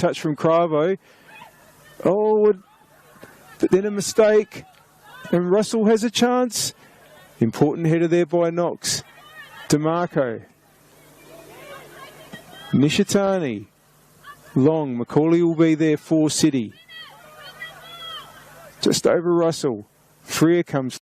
touch from Cravo. Oh, but then a mistake. And Russell has a chance. Important header there by Knox. DeMarco. Nishitani. Long. Macaulay will be there for City. Just over Russell. Freer comes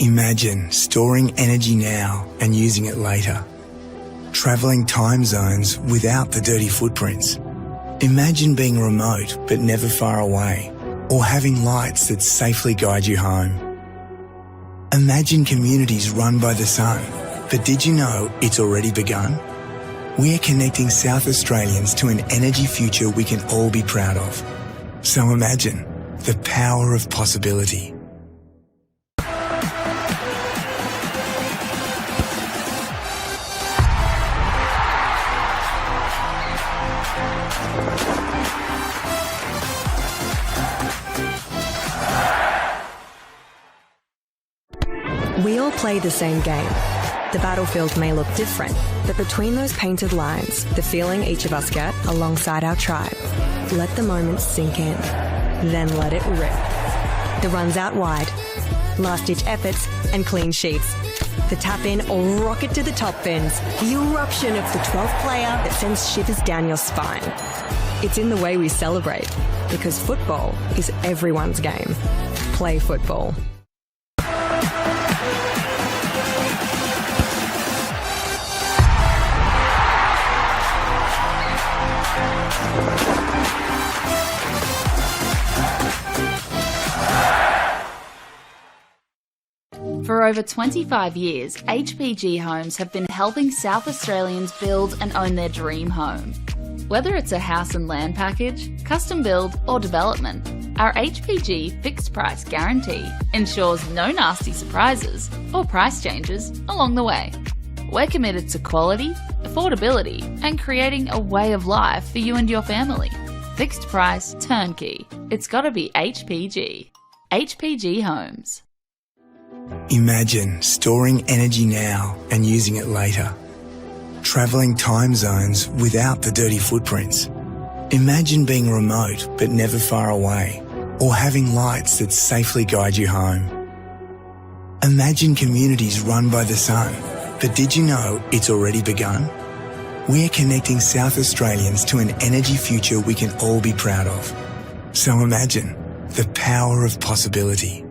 Imagine storing energy now and using it later. Travelling time zones without the dirty footprints. Imagine being remote but never far away, or having lights that safely guide you home. Imagine communities run by the sun, but did you know it's already begun? We're connecting South Australians to an energy future we can all be proud of. So imagine the power of possibility. We all play the same game. The battlefield may look different, but between those painted lines, the feeling each of us get alongside our tribe. Let the moment sink in, then let it rip. The runs out wide, last-ditch efforts and clean sheets. The tap-in or rocket to the top bins. The eruption of the 12th player that sends shivers down your spine. It's in the way we celebrate, because football is everyone's game. Play football. For over 25 years, HPG Homes have been helping South Australians build and own their dream home. Whether it's a house and land package, custom build or development, our HPG fixed price guarantee ensures no nasty surprises or price changes along the way. We're committed to quality, affordability and creating a way of life for you and your family. Fixed price, turnkey. It's gotta be HPG. HPG Homes. Imagine storing energy now and using it later. Travelling time zones without the dirty footprints. Imagine being remote but never far away, or having lights that safely guide you home. Imagine communities run by the sun, but did you know it's already begun? We're connecting South Australians to an energy future we can all be proud of. So imagine the power of possibility.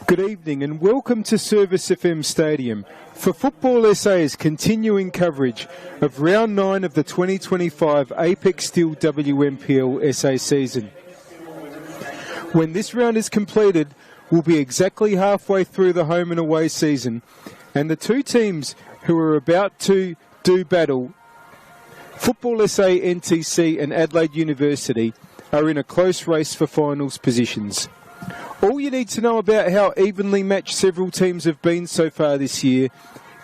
Good evening and welcome to Service FM Stadium for Football SA's continuing coverage of Round 9 of the 2025 Apex Steel WNPLSA season. When this round is completed, we'll be exactly halfway through the home and away season, and the two teams who are about to do battle, Football SA NTC and Adelaide University, are in a close race for finals positions. All you need to know about how evenly matched several teams have been so far this year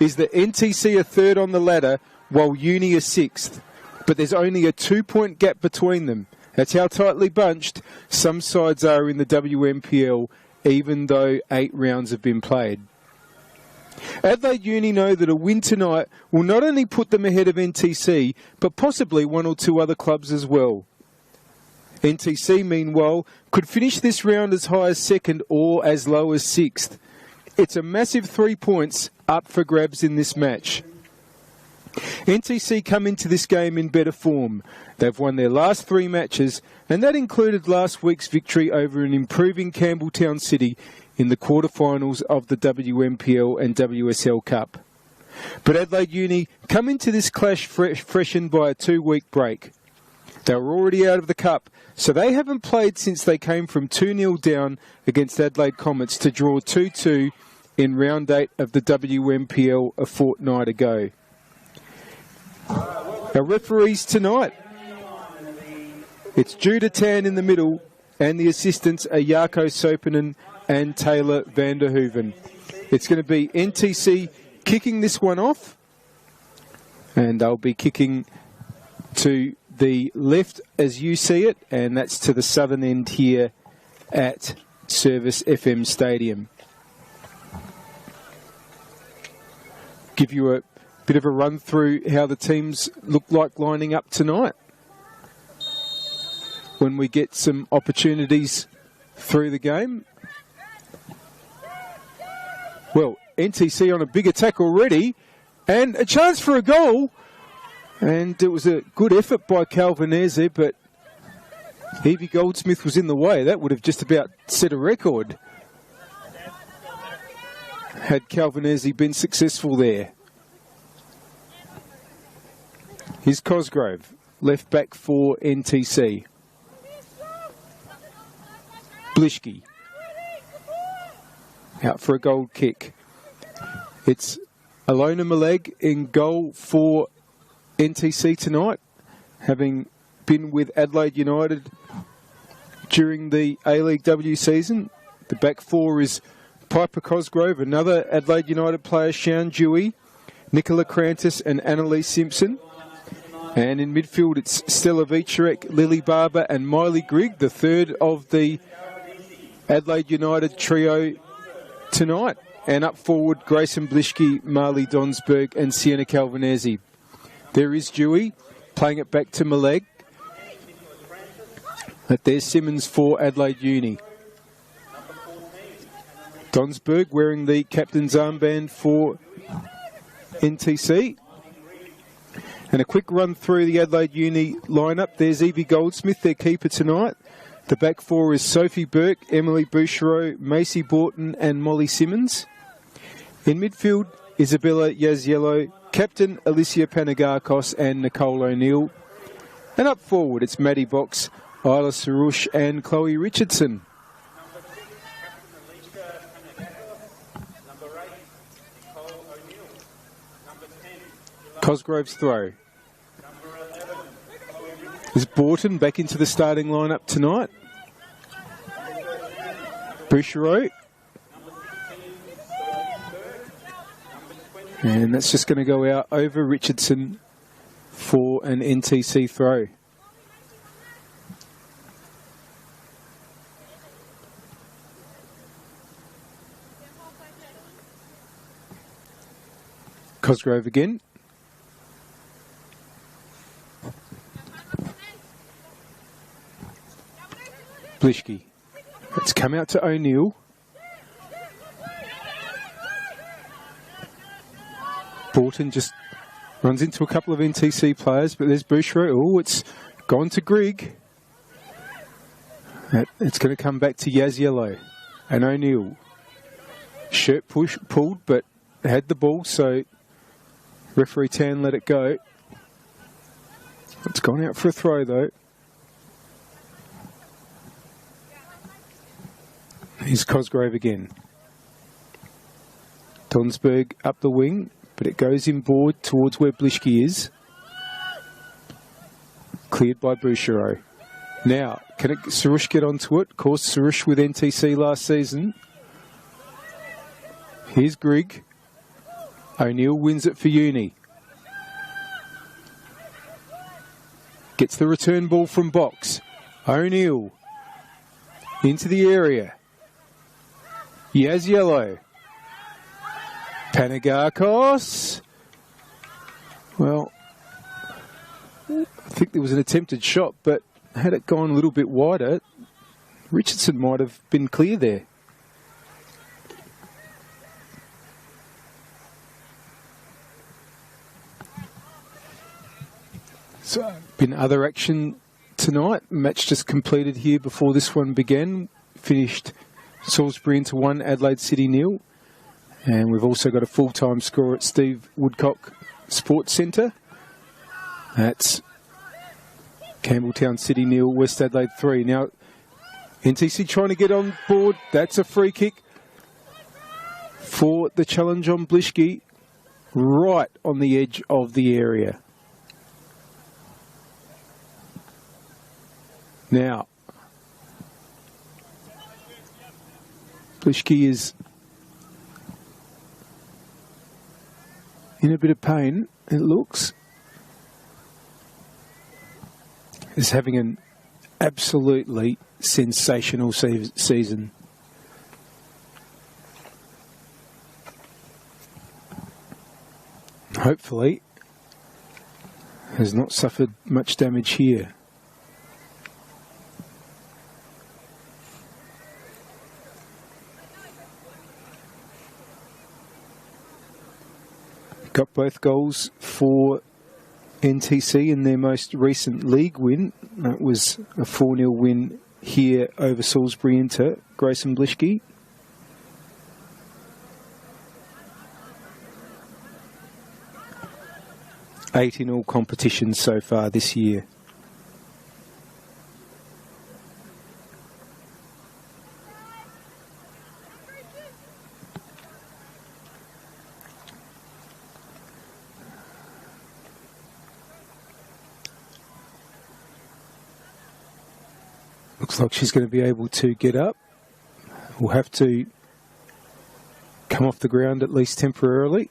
is that NTC are third on the ladder while Uni are sixth, but there's only a 2-point gap between them. That's how tightly bunched some sides are in the WNPL, even though 8 rounds have been played. Adelaide Uni know that a win tonight will not only put them ahead of NTC, but possibly one or two other clubs as well. NTC, meanwhile, could finish this round as high as second or as low as sixth. It's a massive 3 points up for grabs in this match. NTC come into this game in better form. They've won their last 3 matches, and that included last week's victory over an improving Campbelltown City in the quarterfinals of the WNPL and WSL Cup. But Adelaide Uni come into this clash freshened by a 2-week break. They were already out of the Cup, so they haven't played since they came from 2-0 down against Adelaide Comets to draw 2-2 in round 8 of the WNPL a fortnight ago. Our referees tonight, it's Judah Tan in the middle, and the assistants are Jaco Sopinen and Taylor Vanderhoeven. It's going to be NTC kicking this one off, and they'll be kicking to the left as you see it, and that's to the southern end here at Service FM Stadium. Give you a bit of a run through how the teams look like lining up tonight when we get some opportunities through the game. Well, NTC on a big attack already, and a chance for a goal. And it was a good effort by Calvinese, but Evie Goldsmith was in the way. That would have just about set a record had Calvinese been successful there. Here's Cosgrove, left back for NTC. Blishke, out for a goal kick. It's Alona Maleg in goal for NTC tonight, having been with Adelaide United during the A-League W season. The back four is Piper Cosgrove, another Adelaide United player, Sian Dewey, Nicola Krantis and Annalise Simpson. And in midfield it's Stella Vicharek, Lily Barber and Miley Grigg, the third of the Adelaide United trio tonight. And up forward, Grayson Blishke, Marley Donsberg and Sienna Calvinese. There is Dewey, playing it back to Maleg. But there's Simmons for Adelaide Uni. Donsberg wearing the captain's armband for NTC. And a quick run through the Adelaide Uni lineup. There's Evie Goldsmith, their keeper tonight. The back four is Sophie Burke, Emily Bouchereau, Macy Borton and Molly Simmons. In midfield, Isabella Yaziello, Captain Alicia Panagakos and Nicole O'Neill. And up forward, it's Maddie Box, Isla Sarush and Chloe Richardson. Cosgrove's throw. Is Borton back into the starting lineup tonight? Bouchereau. And that's just going to go out over Richardson for an NTC throw. Cosgrove again. Blishke. It's come out to O'Neill. Borton just runs into a couple of NTC players, but there's Bouchereau. Oh, it's gone to Grigg. It's going to come back to Yaziello and O'Neill. Shirt pulled, but had the ball, so referee Tan let it go. It's gone out for a throw, though. Here's Cosgrove again. Donsberg up the wing, but it goes inboard towards where Blischke is. Cleared by Bouchereau. Now, can Sarush get onto it? Of course, Sarush with NTC last season. Here's Grigg. O'Neill wins it for Uni. Gets the return ball from box. O'Neill into the area. Yaz Yellow. Panagakos. Well, I think there was an attempted shot, but had it gone a little bit wider, Richardson might have been clear there. So, been other action tonight. Match just completed here before this one began. Finished Salisbury into 1, Adelaide City 0. And we've also got a full-time score at Steve Woodcock Sports Centre. That's Campbelltown City 0, West Adelaide 3. Now, NTC trying to get on board. That's a free kick for the challenge on Blischke, right on the edge of the area. Now, Blischke is in a bit of pain, it looks. Is having an absolutely sensational season. Hopefully, has not suffered much damage here. Got both goals for NTC in their most recent league win. That was a 4-0 win here over Salisbury Inter. Grayson Blischke. Eight in all competitions so far this year. Looks like she's going to be able to get up. We'll have to come off the ground at least temporarily.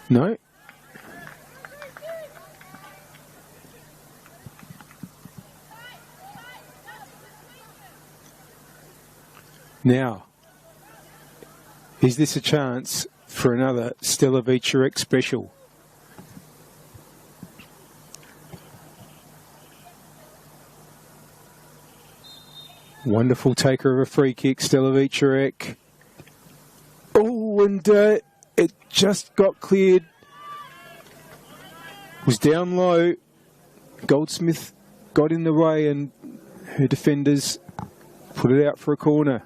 No. Now, is this a chance for another Stella Vicerek special? Wonderful taker of a free kick, Stella Vicerek. Oh, and it just got cleared. Was down low. Goldsmith got in the way and her defenders put it out for a corner.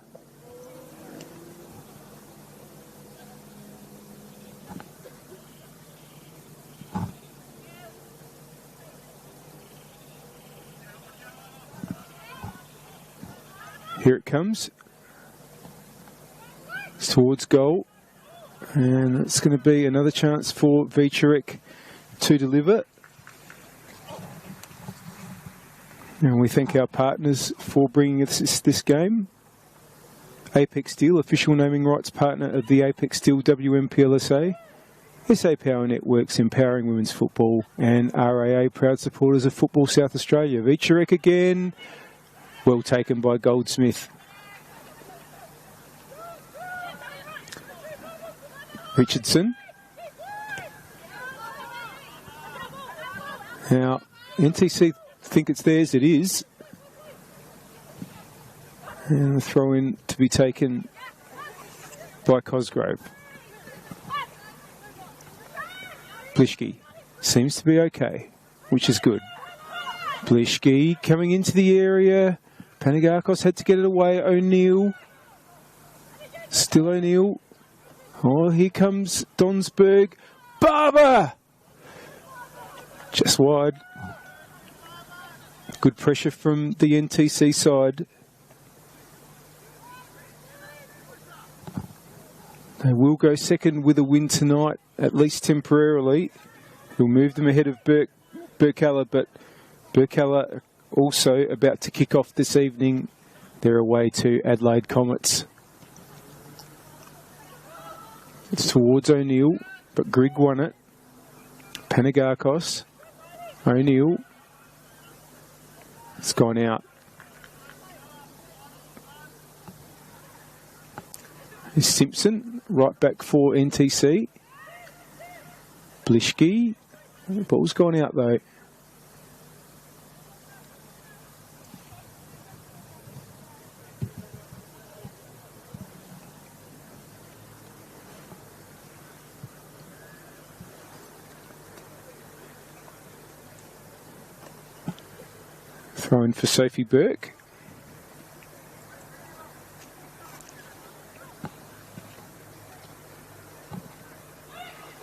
Here it comes. It's towards goal. And it's going to be another chance for Vicerek to deliver. And we thank our partners for bringing us this game. Apex Steel, official naming rights partner of the Apex Steel WNPLSA. SA Power Networks, empowering women's football. And RAA, proud supporters of Football South Australia. Vicerek again. Well taken by Goldsmith. Richardson. Now, NTC think it's theirs. It is. And the throw in to be taken by Cosgrove. Blischke seems to be okay. which is good. Blishki coming into the area. Panagakos had to get it away. O'Neill. Still O'Neill. Oh, here comes Donsberg. Barber! Just wide. Good pressure from the NTC side. They will go second with a win tonight, at least temporarily. He'll move them ahead of Burkalla, but Burkalla also about to kick off this evening. They're away to Adelaide Comets. It's towards O'Neill, but Grigg won it. Panagakos. O'Neill. It's gone out. Simpson, right back for NTC. Blishki. The ball's gone out though. Throw in for Sophie Burke.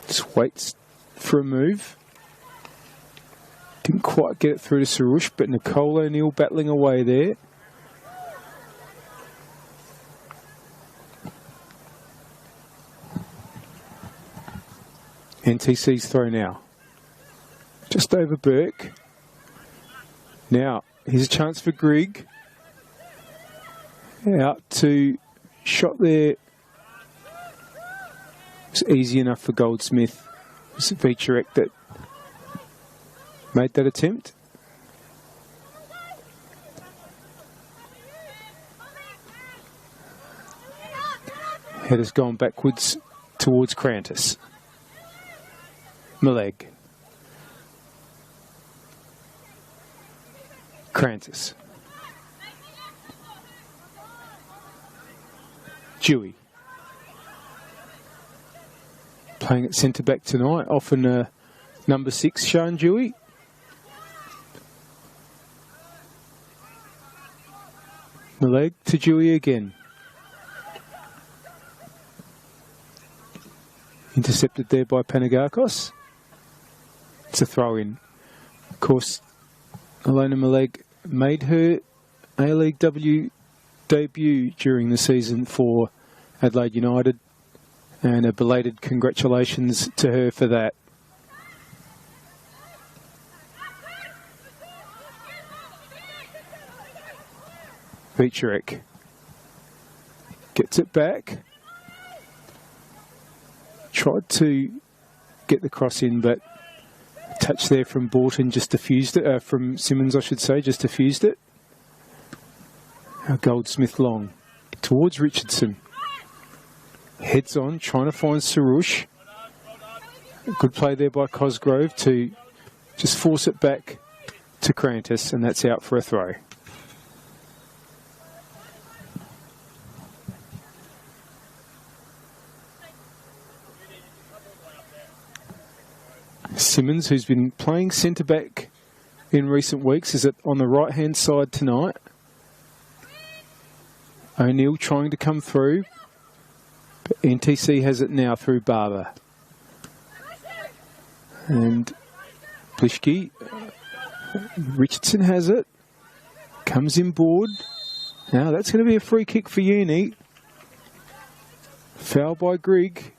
Just waits for a move. Didn't quite get it through to Sarush, but Nicole O'Neill battling away there. NTC's throw now. Just over Burke. Now, here's a chance for Grigg. Out to shot there. It's easy enough for Goldsmith. It's Vicherek that made that attempt. Header's gone backwards towards Crantis. Maleg. Crantis. Dewey. Playing at centre back tonight, often number 6, Sean Dewey. Maleg to Dewey again. Intercepted there by Panagakos. It's a throw in. Of course, Alona Maleg made her A-League W debut during the season for Adelaide United, and a belated congratulations to her for that. Vicherek gets it back. Tried to get the cross in, but touch there from Borton just diffused it, from Simmons I should say, just diffused it. Now Goldsmith long towards Richardson. Heads on, trying to find Sarush. Good play there by Cosgrove to just force it back to Crantis, and that's out for a throw. Simmons, who's been playing centre-back in recent weeks, is on the right-hand side tonight. O'Neill trying to come through, but NTC has it now through Barber. And Blishki, Richardson has it, comes inboard. Now that's going to be a free kick for Uni. Foul by Grigg.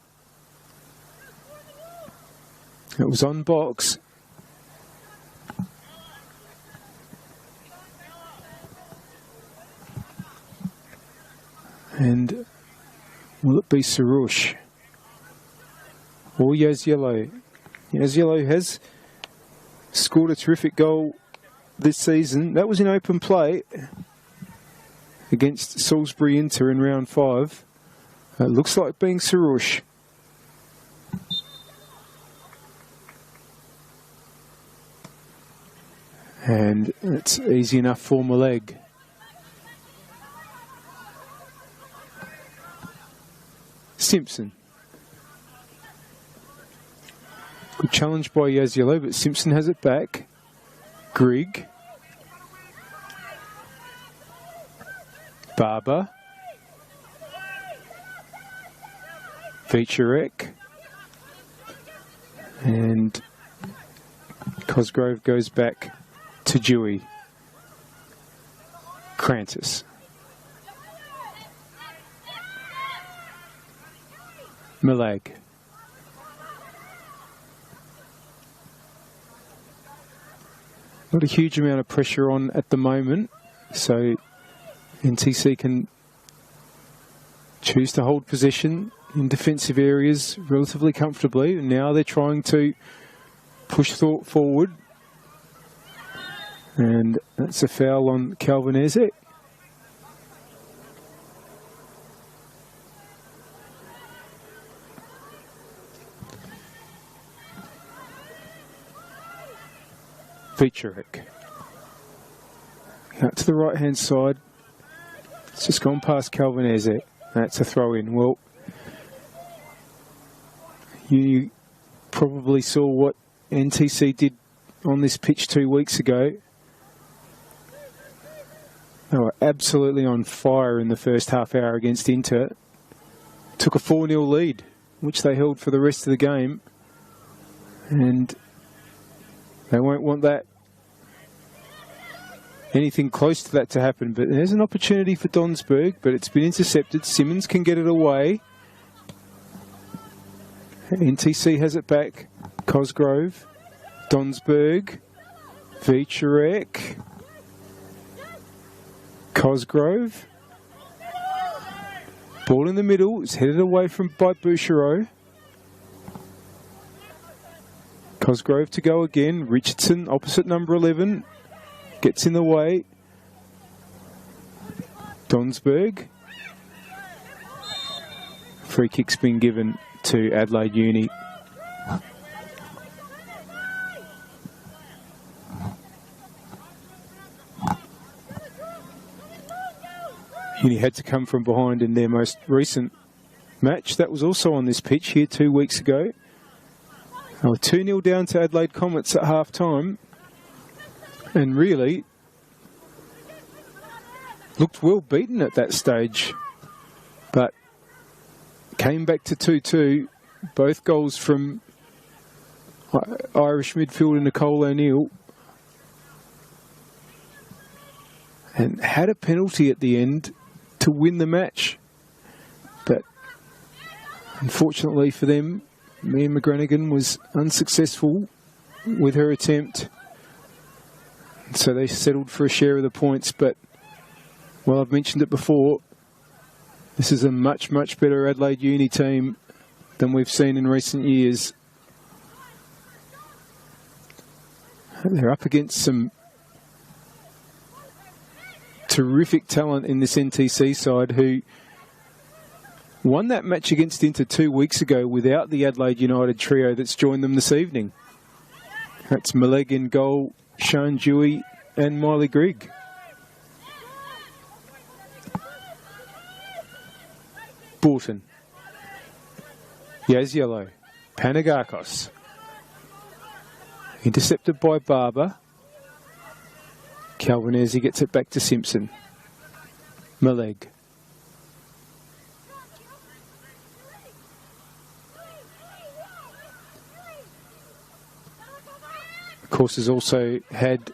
It was on box. And will it be Sarush or Yaziello? Yaziello has scored a terrific goal this season. That was in open play against Salisbury Inter in round 5. It looks like being Sarush. And it's easy enough for Maleg. Simpson. Good challenge by Yaziello, but Simpson has it back. Grigg. Barber. Featurek. And Cosgrove goes back to Dewey. Crantis. Malag. Not a huge amount of pressure on at the moment, so NTC can choose to hold possession in defensive areas relatively comfortably. And now they're trying to push forward. And that's a foul on Calvinese. Featurek. Out to the right hand side. It's just gone past Calvinese. That's a throw in. Well, you probably saw what NTC did on this pitch 2 weeks ago. They were absolutely on fire in the first half hour against Inter. Took a 4-0 lead, which they held for the rest of the game. And they won't want anything close to that to happen. But there's an opportunity for Donsberg, but it's been intercepted. Simmons can get it away. NTC has it back. Cosgrove, Donsberg, Featurek, Cosgrove. Ball in the middle. It's headed away by Bouchereau. Cosgrove to go again. Richardson, opposite number 11. Gets in the way. Donsberg. Free kick's been given to Adelaide Uni. Uni had to come from behind in their most recent match. That was also on this pitch here 2 weeks ago. They were 2-0 down to Adelaide Comets at half-time. And really looked well beaten at that stage. But came back to 2-2. Both goals from Irish midfielder Nicole O'Neill. And had a penalty at the end to win the match. But unfortunately for them, Mia McGranagan was unsuccessful with her attempt. So they settled for a share of the points. But, well, I've mentioned it before, this is a much, much better Adelaide Uni team than we've seen in recent years. They're up against some terrific talent in this NTC side who won that match against Inter 2 weeks ago without the Adelaide United trio that's joined them this evening. That's Maleg in goal, Sean Dewey and Miley Grigg. Borton. Yaziello. Panagakos. Intercepted by Barber. Calvinese gets it back to Simpson. Maleg. Of course, has also had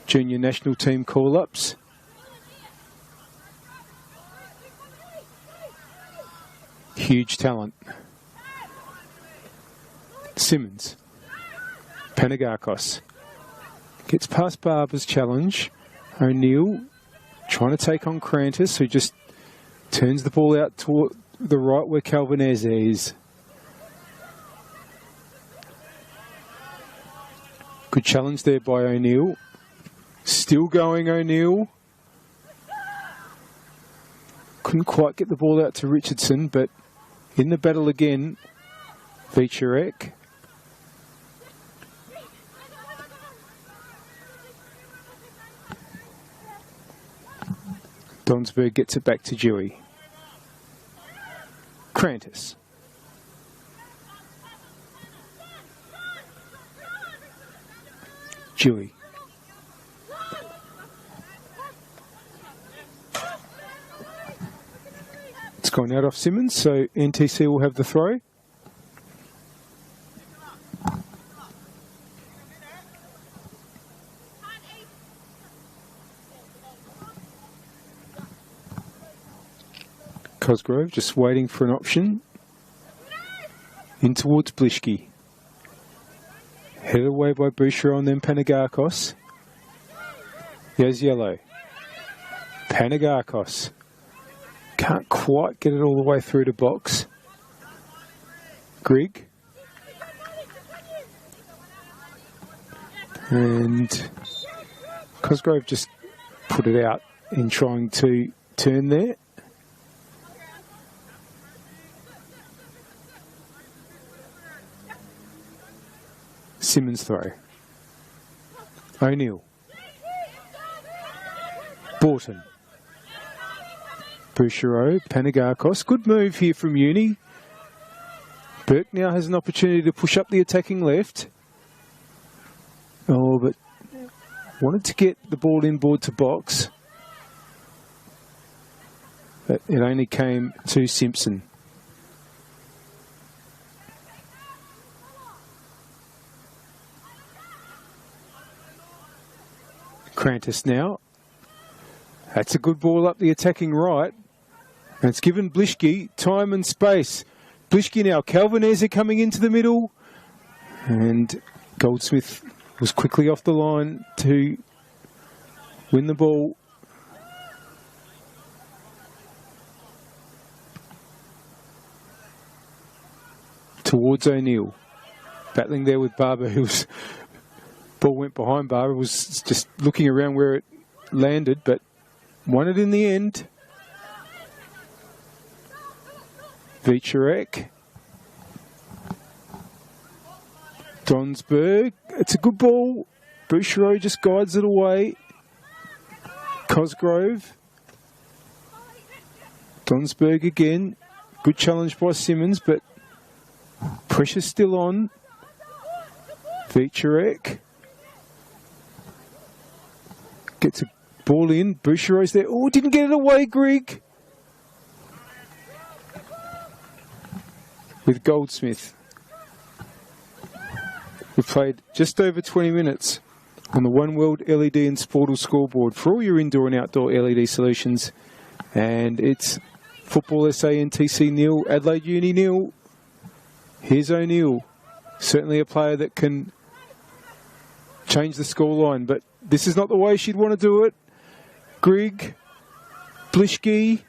junior national team call-ups. Huge talent. Simmons. Panagakos. Gets past Barber's challenge. O'Neill trying to take on Crantis, who just turns the ball out toward the right where Calvinese is. Good challenge there by O'Neill. Still going O'Neill. Couldn't quite get the ball out to Richardson, but in the battle again, Featurek. Donsberg gets it back to Dewey. Crantis. Dewey. It's gone out off Simmons, so NTC will have the throw. Cosgrove just waiting for an option. In towards Blishki. Headed away by Boucher and then Panagakos. There's yellow. Panagakos. Can't quite get it all the way through to box. Grigg. And Cosgrove just put it out in trying to turn there. Simmons throw. O'Neill. Borton. Bouchereau, Panagakos. Good move here from Uni. Burke now has an opportunity to push up the attacking left. Oh, but wanted to get the ball inboard to box. But it only came to Simpson. Crantis now. That's a good ball up the attacking right. And it's given Blishki time and space. Blishki now. Calvinese coming into the middle. And Goldsmith was quickly off the line to win the ball. Towards O'Neill. Battling there with Barber, who's ball went behind Barber, was just looking around where it landed, but won it in the end. Vicharek. Donsberg. It's a good ball. Bouchereau just guides it away. Cosgrove. Donsberg again. Good challenge by Simmons, but pressure's still on. Vicharek. Gets a ball in. Bouchereau's there. Oh, didn't get it away, Grigg. With Goldsmith. We've played just over 20 minutes on the One World LED and Sportal scoreboard for all your indoor and outdoor LED solutions. And it's Football SA NTC nil, Adelaide Uni nil. Here's O'Neill. Certainly a player that can change the scoreline, but this is not the way she'd want to do it. Grigg, Blishki.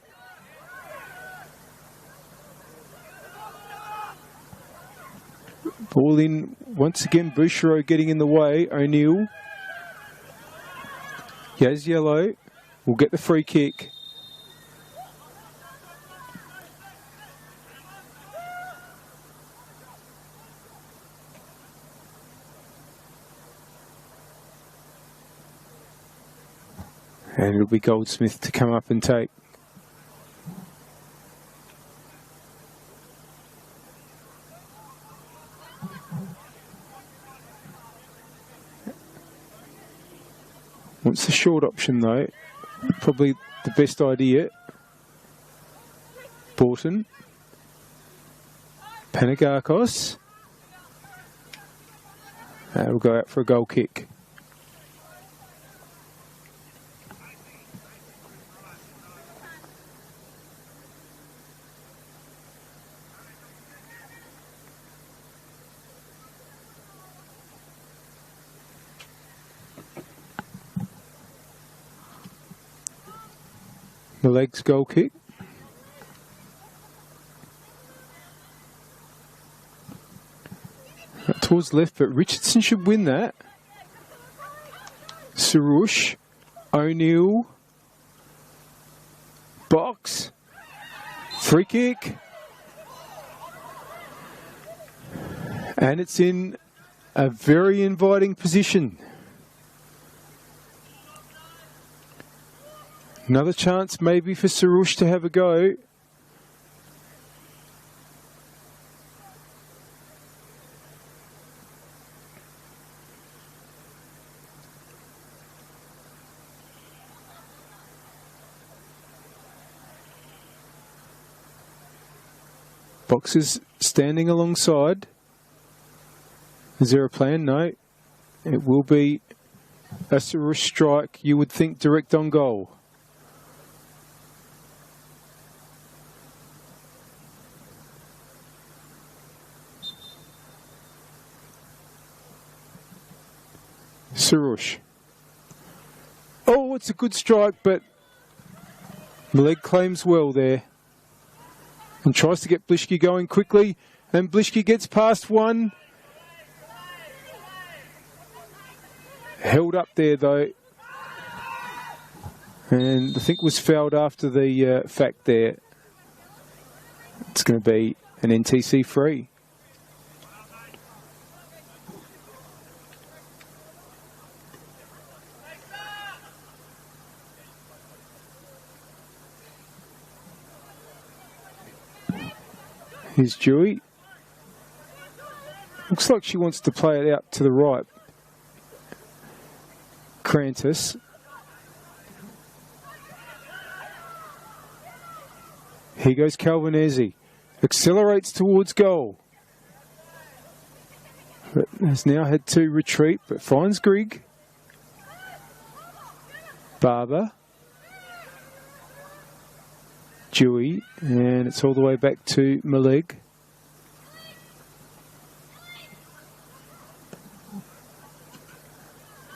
Ball in once again. Bouchereau getting in the way. O'Neill. Yaz Yellow will get the free kick. And it'll be Goldsmith to come up and take. Wants the short option though. Probably the best idea. Borton. Panagakos. We'll go out for a goal kick. The legs goal kick. Towards left, but Richardson should win that. Sarouche, O'Neill, box, free kick. And it's in a very inviting position. Another chance maybe for Sarouche to have a go. Boxers standing alongside. Is there a plan? No. It will be a Sarush strike, you would think, direct on goal. Sarush. Oh, it's a good strike, but Maleg claims well there. And tries to get Blishki going quickly. And Blishki gets past one. Held up there, though. And I think was fouled after the fact there. It's going to be an NTC free. Here's Dewey. Looks like she wants to play it out to the right. Crantis. Here goes Calvinesi. Accelerates towards goal. But has now had to retreat, but finds Grigg. Barber. Dewey, and it's all the way back to Maleg.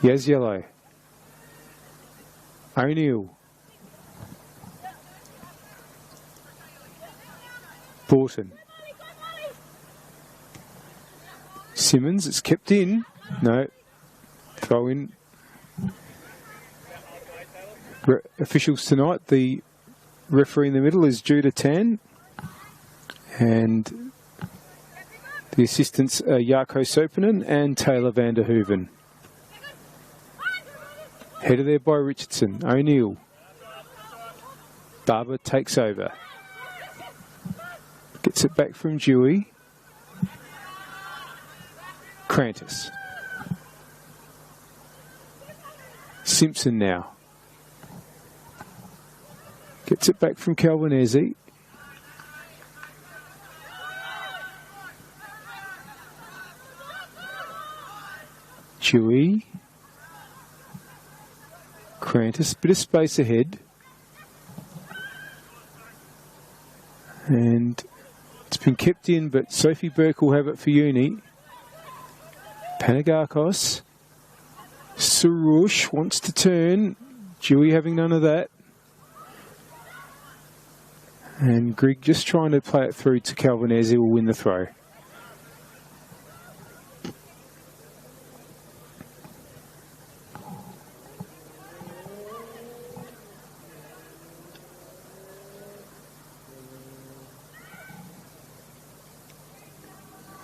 Yaziello. O'Neill. Borton. Simmons, it's kept in. No. Throw in. Officials tonight, the referee in the middle is Judah Tan, and the assistants are Jarkko Sopinen and Taylor van der Hoeven. Headed there by Richardson. O'Neill. Barber takes over. Gets it back from Dewey. Crantis. Simpson now. Gets it back from Calvinesi. Dewey. Crantis, bit of space ahead. And it's been kept in, but Sophie Burke will have it for Uni. Panagakos. Sarush wants to turn. Dewey having none of that. And Grigg just trying to play it through to Calvinesi, will win the throw.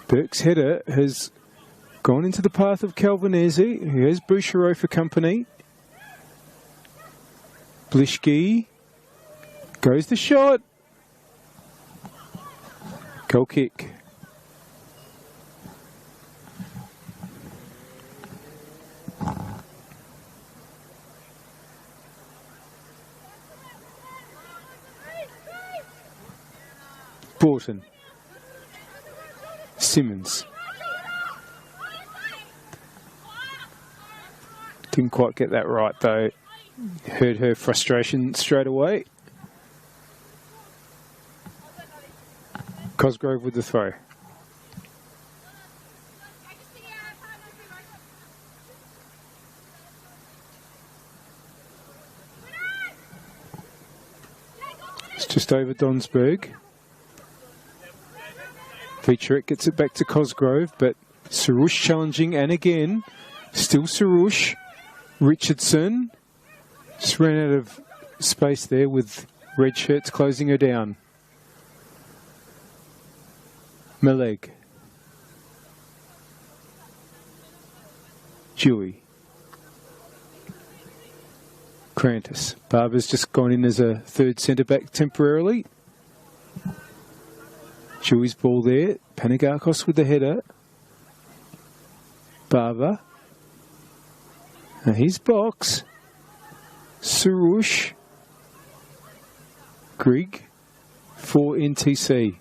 Burke's header has gone into the path of Calvinesi. Here's Bouchereau for company. Blishki. Goes the shot. Goal kick. Borton. Simmons. Didn't quite get that right though. Heard her frustration straight away. Cosgrove with the throw. It's just over Donsberg. Featurette gets it back to Cosgrove, but Sarush challenging, and again, still Sarush. Richardson just ran out of space there with red shirts closing her down. Maleg. Dewey. Crantis. Barber's just gone in as a third centre-back temporarily. Dewey's ball there. Panagakos with the header. Barber. And his box. Sarush. Grigg for NTC.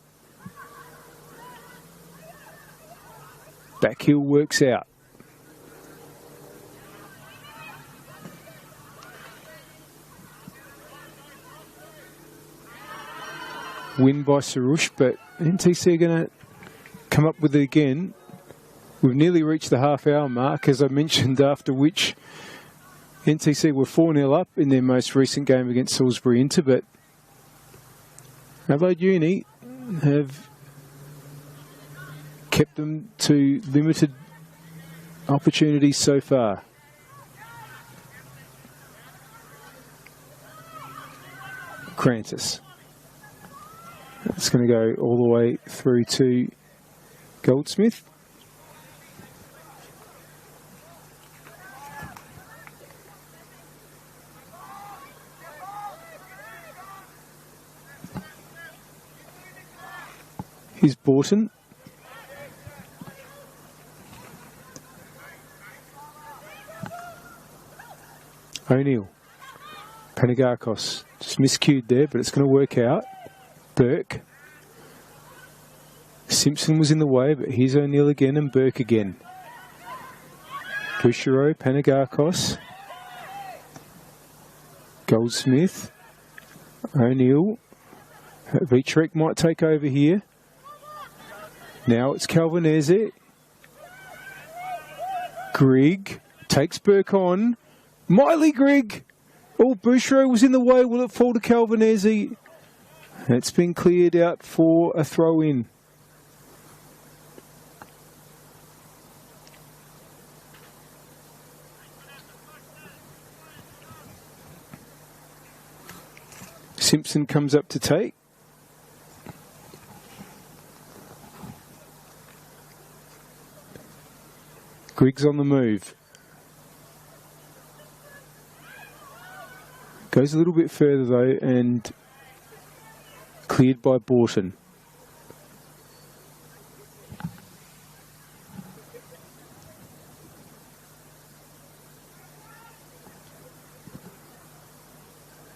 Back heel works out. Win by Sarush, but NTC are going to come up with it again. We've nearly reached the half-hour mark, as I mentioned, after which NTC were 4-0 up in their most recent game against Salisbury Inter, but Adelaide Uni have kept them to limited opportunities so far. Crantis. It's going to go all the way through to Goldsmith. Here's Borton. O'Neill. Panagakos. Just miscued there, but it's going to work out. Burke. Simpson was in the way, but here's O'Neill again and Burke again. Bouchereau, Panagakos. Goldsmith. O'Neill. Vitrek might take over here. Now it's Calvinese. Grigg takes Burke on. Miley Grigg. Oh, Bouchereau was in the way. Will it fall to Calvinese? It's been cleared out for a throw-in. Simpson comes up to take. Griggs on the move. Goes a little bit further though and cleared by Borton.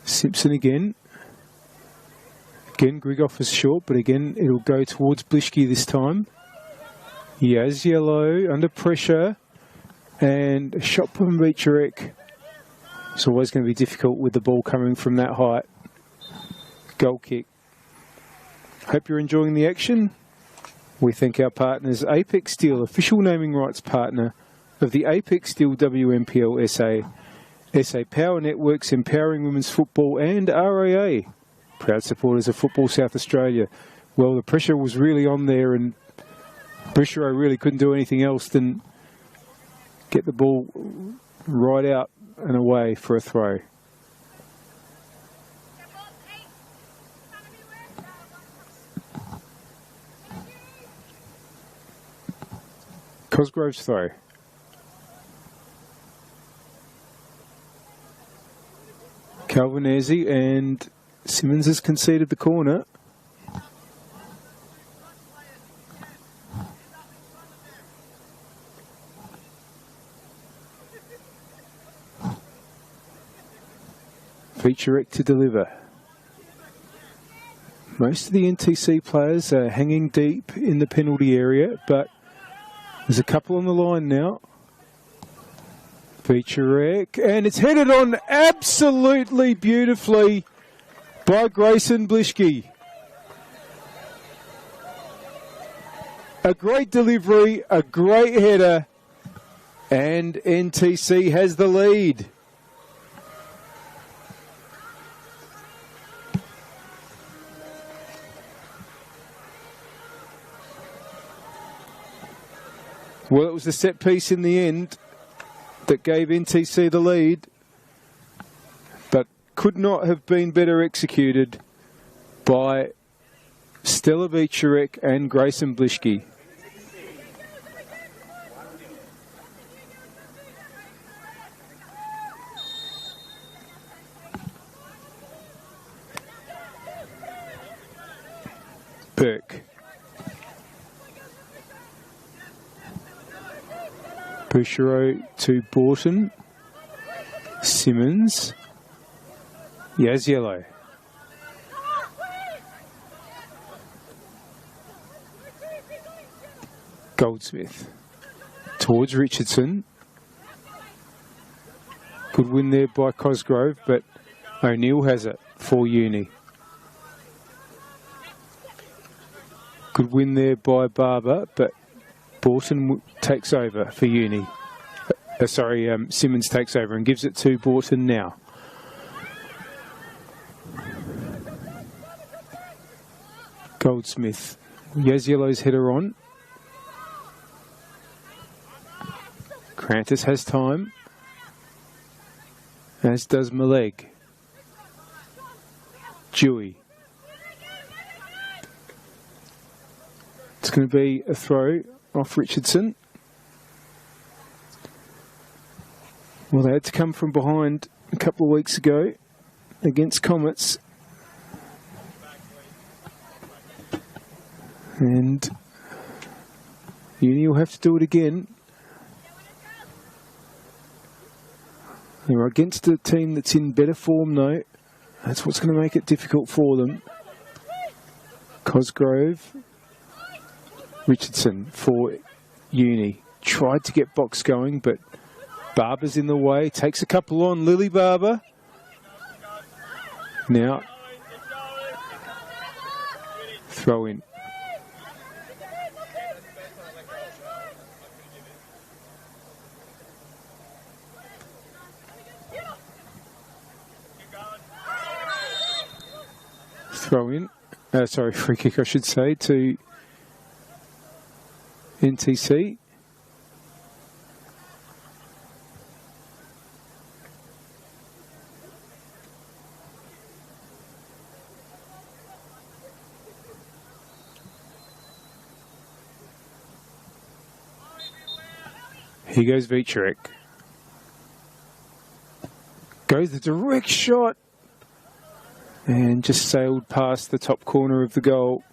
Simpson again. Again, Grigg offers short, but again, it'll go towards Blishke this time. Yaziello under pressure. And a shot from Vicherek. It's always going to be difficult with the ball coming from that height. Goal kick. Hope you're enjoying the action. We thank our partners, Apex Steel, official naming rights partner of the Apex Steel NPLSA, SA Power Networks, Empowering Women's Football, and RAA, proud supporters of Football South Australia. Well, the pressure was really on there, and Bouchereau really couldn't do anything else than get the ball right out and away for a throw. Cosgrove's throw. Calvinese, and Simmons has conceded the corner. Vicherek to deliver. Most of the NTC players are hanging deep in the penalty area, but there's a couple on the line now. Vicherek, and it's headed on absolutely beautifully by Grayson Blishke. A great delivery, a great header, and NTC has the lead. Well, it was the set piece in the end that gave NTC the lead, but could not have been better executed by Stella Vicherek and Grayson Blishke. Burke. Bouchereau to Borton. Simmons. Yaziello. Goldsmith. towards Richardson. Good win there by Cosgrove, but O'Neill has it for Uni. Good win there by Barber, but Borton takes over for Uni. Simmons takes over and gives it to Borton now. Goldsmith. Yaziello's header on. Crantis has time, as does Maleg. Dewey. It's going to be a throw off Richardson. Well, they had to come from behind a couple of weeks ago against Comets. And Uni will have to do it again. They're against a team that's in better form though. That's what's going to make it difficult for them. Cosgrove. Richardson for Uni. Tried to get box going, but Barber's in the way. Takes a couple on. Lily Barber. Now. Throw in. Throw in. Free kick I should say to NTC. Here goes Vichurek. Goes the direct shot. And just sailed past the top corner of the goal.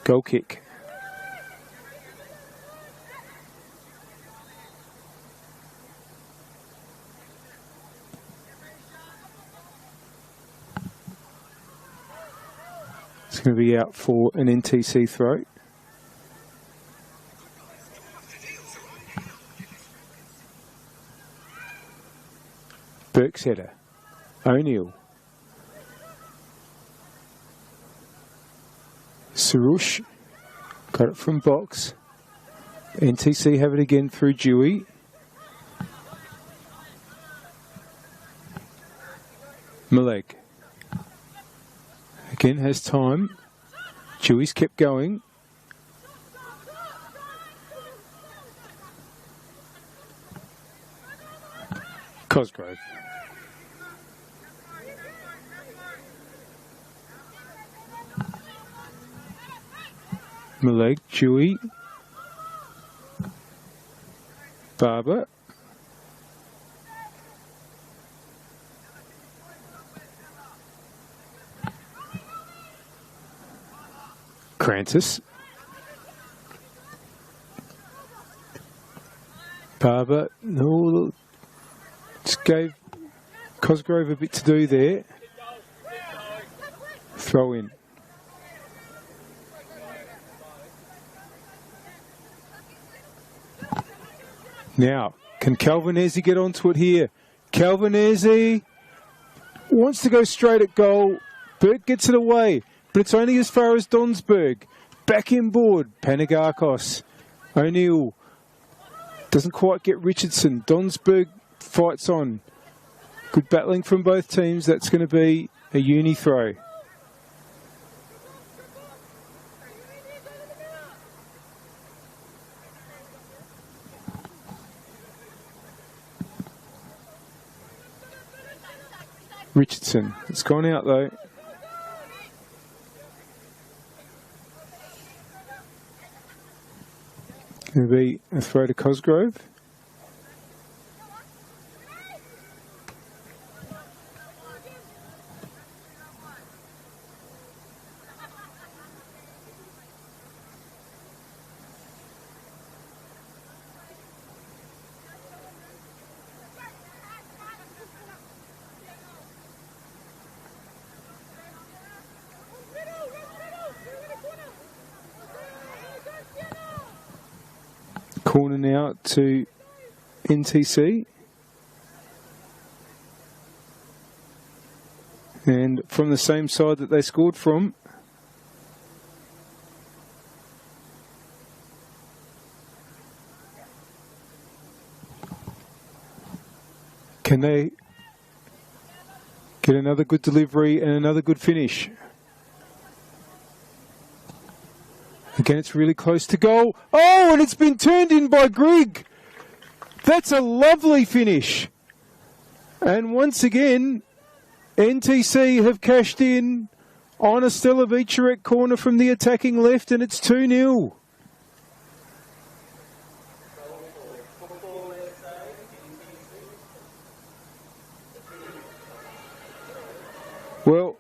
Goal kick. It's going to be out for an NTC throw. Burke's header. O'Neill. Sarush. Got it from box. NTC have it again through Dewey. Maleg. Again has time. Dewey's kept going. Cosgrove. Maleg, Dewey, Barber, Crantis, Barber, no, just gave Cosgrove a bit to do there. Throw in. Now, can Calvinesi get onto it here? Calvinesi wants to go straight at goal. Burke gets it away, but it's only as far as Donsberg. Back inboard, Panagakos. O'Neill doesn't quite get Richardson. Donsberg fights on. Good battling from both teams. That's going to be a Uni throw. Richardson. It's gone out though. Going to be a throw to Cosgrove. Corner now to NTC. And from the same side that they scored from. Can they get another good delivery and another good finish? Again, it's really close to goal. Oh, and it's been turned in by Grigg. That's a lovely finish. And once again, NTC have cashed in on a Stella Vicerek corner from the attacking left, and it's 2-0. Well,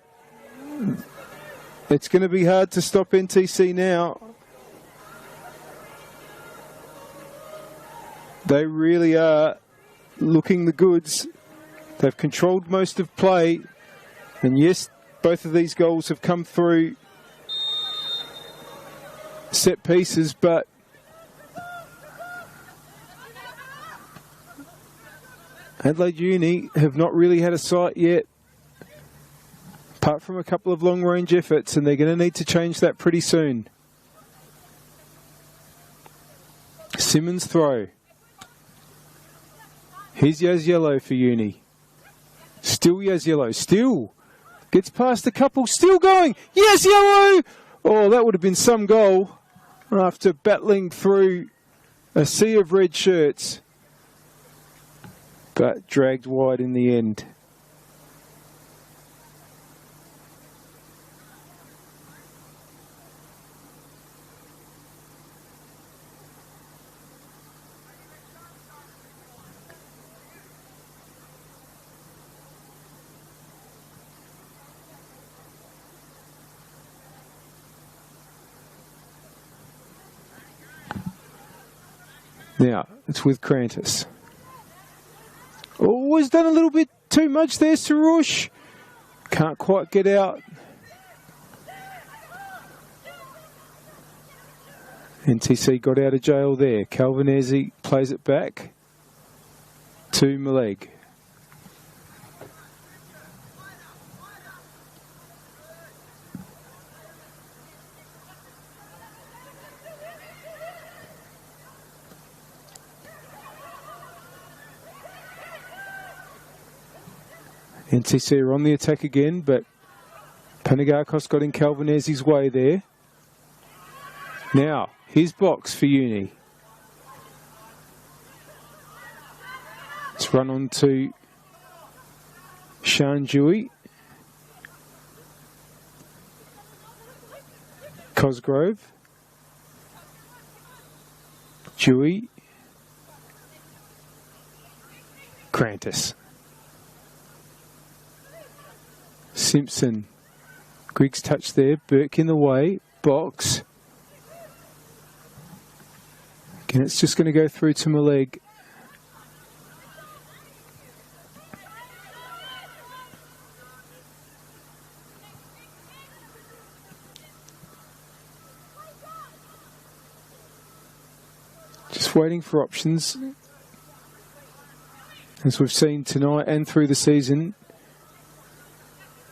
it's going to be hard to stop NTC now. They really are looking the goods. They've controlled most of play. And yes, both of these goals have come through set pieces, but Adelaide Uni have not really had a sight yet, apart from a couple of long-range efforts, and they're going to need to change that pretty soon. Simmons throw. Here's Yaziello for Uni. Still Yaziello. Still. Gets past a couple. Still going. Yaziello! Oh, that would have been some goal after battling through a sea of red shirts. But dragged wide in the end. Now, it's with Crantis. Oh, he's done a little bit too much there, Sarouche. Can't quite get out. NTC got out of jail there. Calvinesi plays it back to Maleg. NTC are on the attack again, but Panagakos got in Calvinesi's way there. Now, his box for Uni. It's run on to Sean Dewey. Cosgrove. Dewey. Crantis. Simpson. Griggs touch there. Burke in the way. Box. Again, it's just going to go through to Maleg. Just waiting for options. As we've seen tonight and through the season,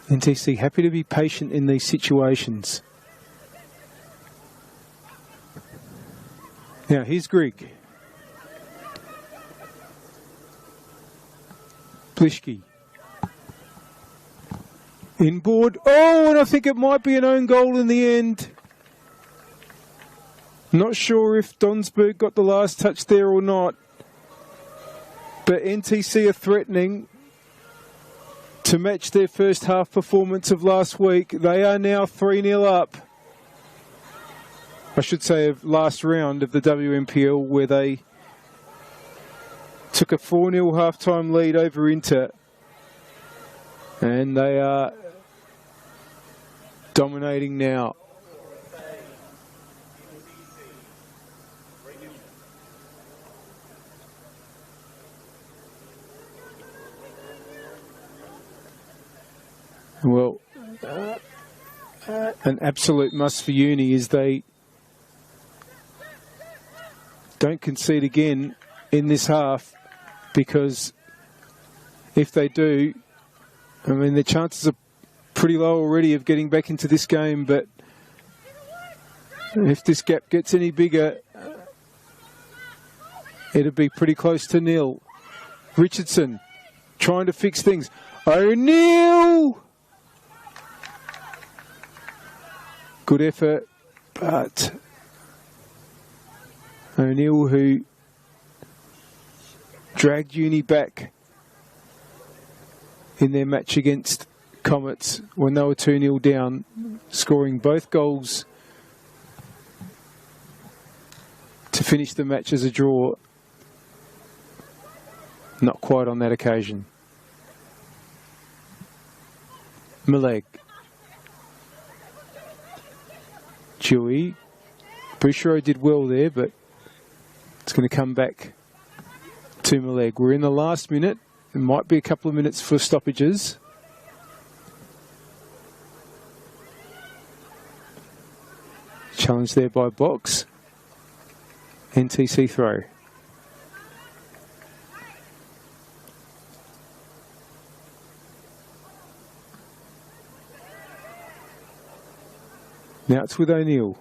NTC happy to be patient in these situations. Now, here's Grigg. Blishke. Inboard. Oh, and I think it might be an own goal in the end. Not sure if Donsberg got the last touch there or not. But NTC are threatening to match their first half performance of last week. They are now 3-0 up. I should say of last round of the WNPL, where they took a 4-0 halftime lead over Inter. And they are dominating now. Well, an absolute must for Uni is they don't concede again in this half, because if they do, I mean, the chances are pretty low already of getting back into this game, but if this gap gets any bigger, it'll be pretty close to nil. Richardson trying to fix things. O'Neill! Good effort, but O'Neill, who dragged Uni back in their match against Comets when they were 2-0 down, scoring both goals to finish the match as a draw. Not quite on that occasion. Maleg. Dewey. Bouchereau did well there, but it's going to come back to Maleg. We're in the last minute. It might be a couple of minutes for stoppages. Challenge there by Box. NTC throw. Now it's with O'Neill.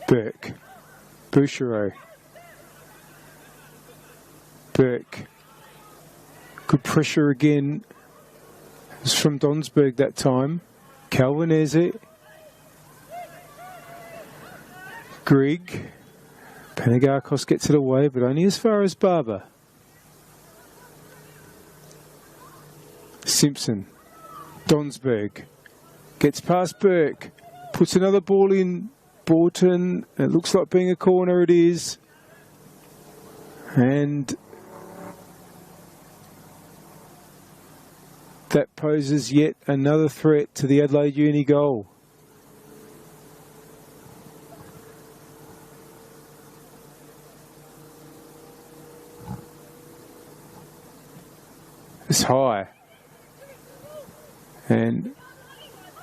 Burke. Bouchereau. Burke. Good pressure again. It was from Donsberg that time. Calvinese. Grigg. Panagakos gets it away, but only as far as Barber. Simpson. Donsberg. Gets past Burke. Puts another ball in. Borton. It looks like being a corner. It is. And that poses yet another threat to the Adelaide Uni goal. It's high. And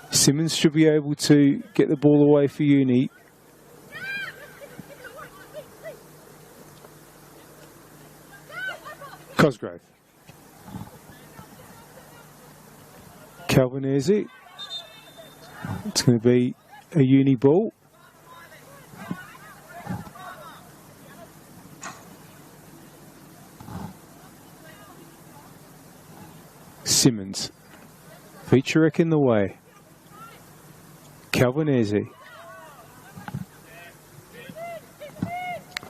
Simmons should be able to get the ball away for Uni. Cosgrove. Calvinese. It's going to be a Uni ball. Simmons. Featurek in the way. Calvinese.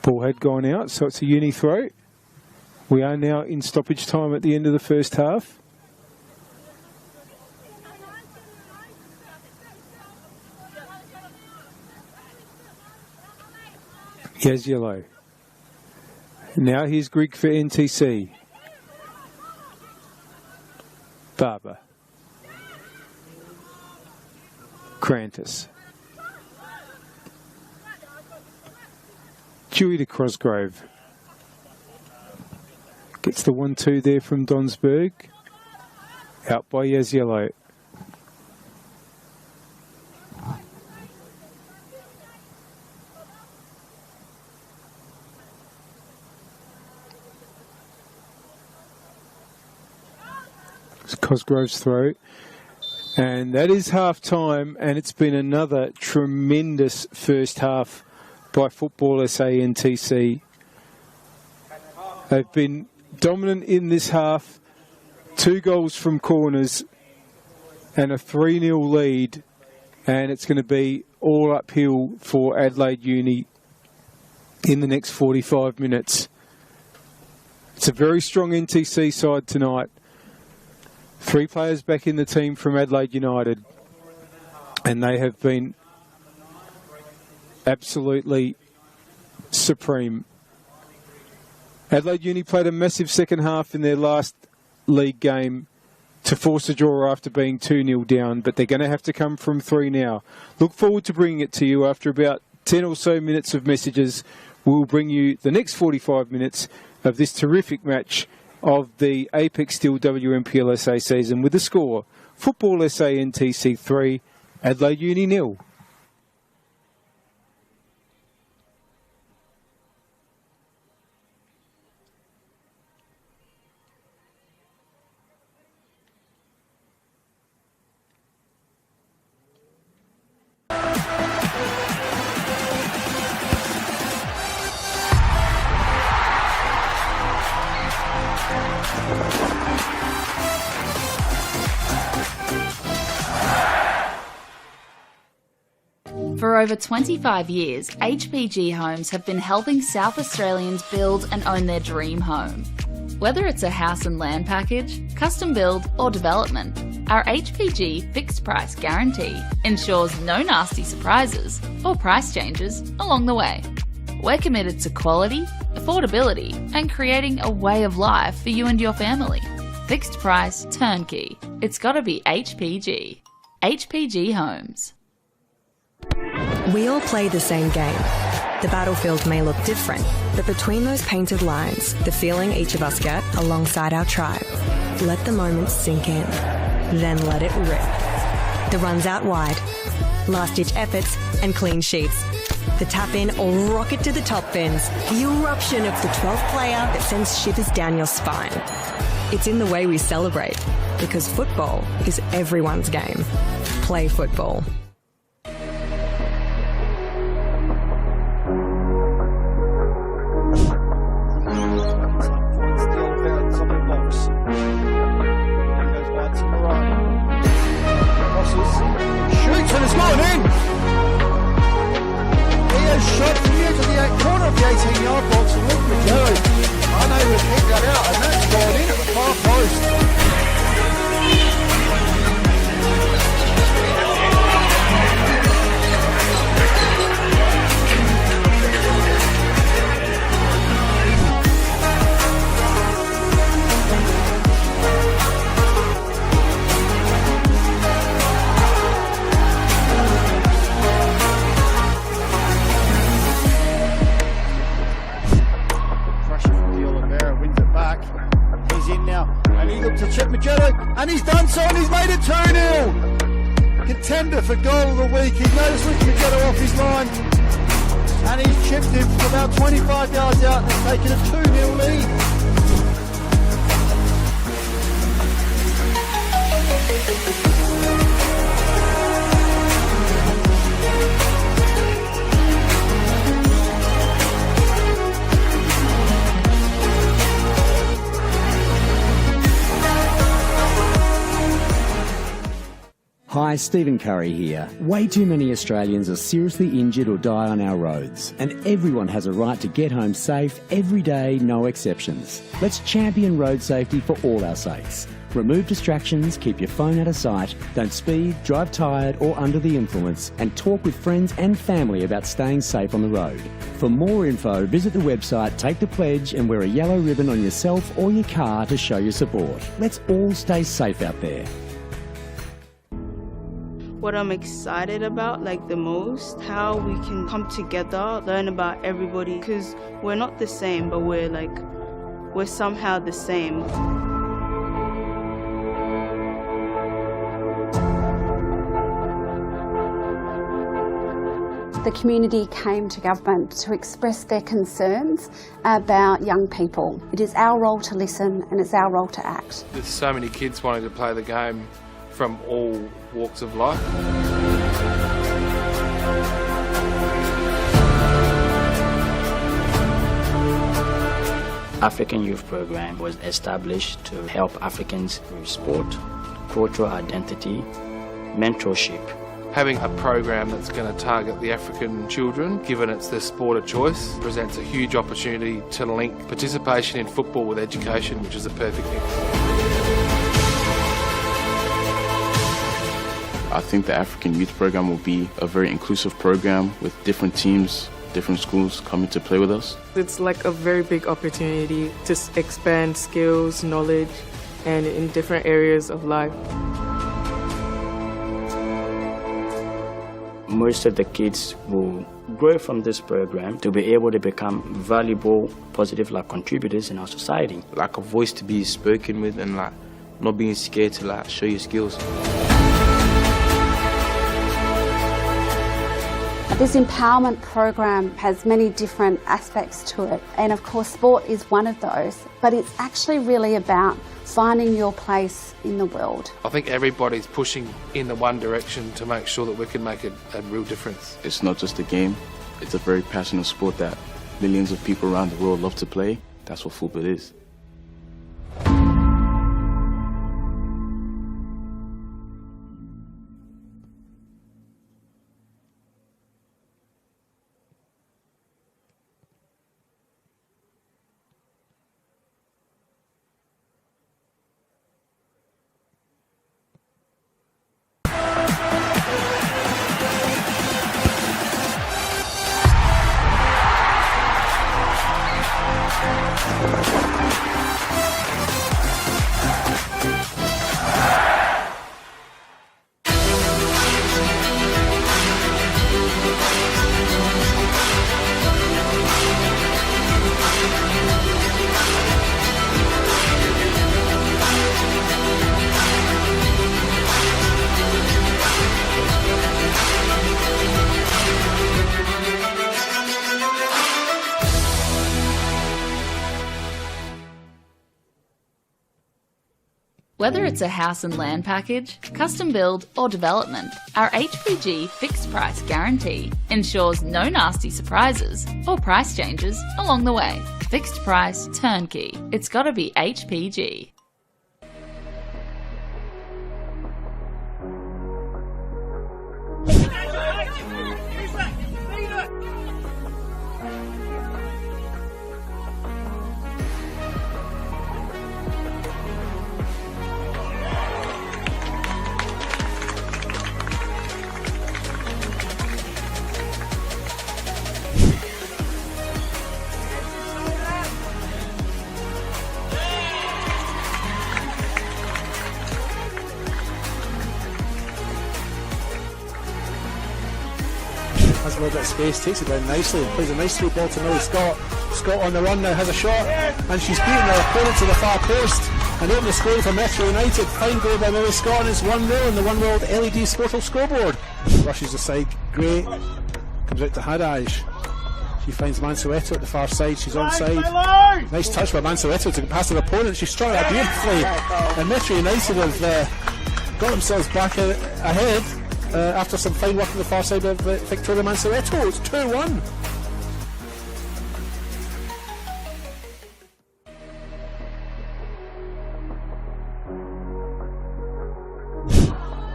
Ball had gone out, so it's a Uni throw. We are now in stoppage time at the end of the first half. Yazielo. Now here's Grigg for NTC. Barber. Crantis. Dewey to Cosgrove. Gets the 1-2 there from Donsberg. Out by Yazielo. It's Cosgrove's throw. And that is half time, and it's been another tremendous first half by Football SA NTC. They've been dominant in this half, 2 goals from corners and a 3-0 lead, and it's going to be all uphill for Adelaide Uni in the next 45 minutes. It's a very strong NTC side tonight. 3 players back in the team from Adelaide United, and they have been absolutely supreme. Adelaide Uni played a massive second half in their last league game to force a draw after being 2-0 down, but they're going to have to come from 3 now. Look forward to bringing it to you after about 10 or so minutes of messages. We'll bring you the next 45 minutes of this terrific match of the Apex Steel WNPLSA season with the score: Football SA NTC 3, Adelaide Uni 0. For over 25 years, HPG Homes have been helping South Australians build and own their dream home. Whether it's a house and land package, custom build or development, our HPG fixed price guarantee ensures no nasty surprises or price changes along the way. We're committed to quality, affordability and creating a way of life for you and your family. Fixed price, turnkey. It's gotta be HPG. HPG Homes. We all play the same game. The battlefield may look different, but between those painted lines, the feeling each of us get alongside our tribe. Let the moment sink in, then let it rip. The runs out wide, last-ditch efforts and clean sheets. The tap-in or rocket to the top bins. The eruption of the 12th player that sends shivers down your spine. It's in the way we celebrate, because football is everyone's game. Play football. Shot from the edge of the corner of the 18-yard box and Luke McGarry unable to pick that out, and that's gone in at the far post. And he's done so, and he's made it 2-0. Contender for goal of the week. He's noticed Luke McGarry off his line, and he's chipped him from about 25 yards out and has taken a 2-0 lead. Hi, Stephen Curry here. Way too many Australians are seriously injured or die on our roads, and everyone has a right to get home safe every day, no exceptions. Let's champion road safety for all our sakes. Remove distractions, keep your phone out of sight, don't speed, drive tired or under the influence, and talk with friends and family about staying safe on the road. For more info, visit the website, take the pledge and wear a yellow ribbon on yourself or your car to show your support. Let's all stay safe out there. What I'm excited about, like the most, how we can come together, learn about everybody, because we're not the same, but we're somehow the same. The community came to government to express their concerns about young people. It is our role to listen and it's our role to act. There's so many kids wanting to play the game from all walks of life. African Youth Program was established to help Africans with sport, cultural identity, mentorship. Having a program that's going to target the African children, given it's their sport of choice, presents a huge opportunity to link participation in football with education, which is a perfect thing. I think the African Youth Program will be a very inclusive program with different teams, different schools coming to play with us. It's like a very big opportunity to expand skills, knowledge, and in different areas of life. Most of the kids will grow from this program to be able to become valuable, positive contributors in our society. Like a voice to be spoken with and not being scared to show your skills. This empowerment program has many different aspects to it, and of course sport is one of those, but it's actually really about finding your place in the world. I think everybody's pushing in the one direction to make sure that we can make a real difference. It's not just a game, it's a very passionate sport that millions of people around the world love to play. That's what football is. Whether it's a house and land package, custom build or development, our HPG fixed price guarantee ensures no nasty surprises or price changes along the way. Fixed price turnkey. It's gotta be HPG. Has a little bit of space, takes it down nicely and plays a nice sweet ball to Millie Scott. Scott on the run now has a shot and she's beaten her opponent to the far post and opened the scoring for Metro United. Fine goal by Millie Scott and it's 1-0 on the One World LED Sportal scoreboard. Rushes aside, great, comes out to Hadaj. She finds Mansueto at the far side, she's onside. Nice touch by Mansueto to get past her opponent, she struck that beautifully and Metro United have got themselves back ahead. After some fine work on the far side of Victoria Mansueto. It's 2-1.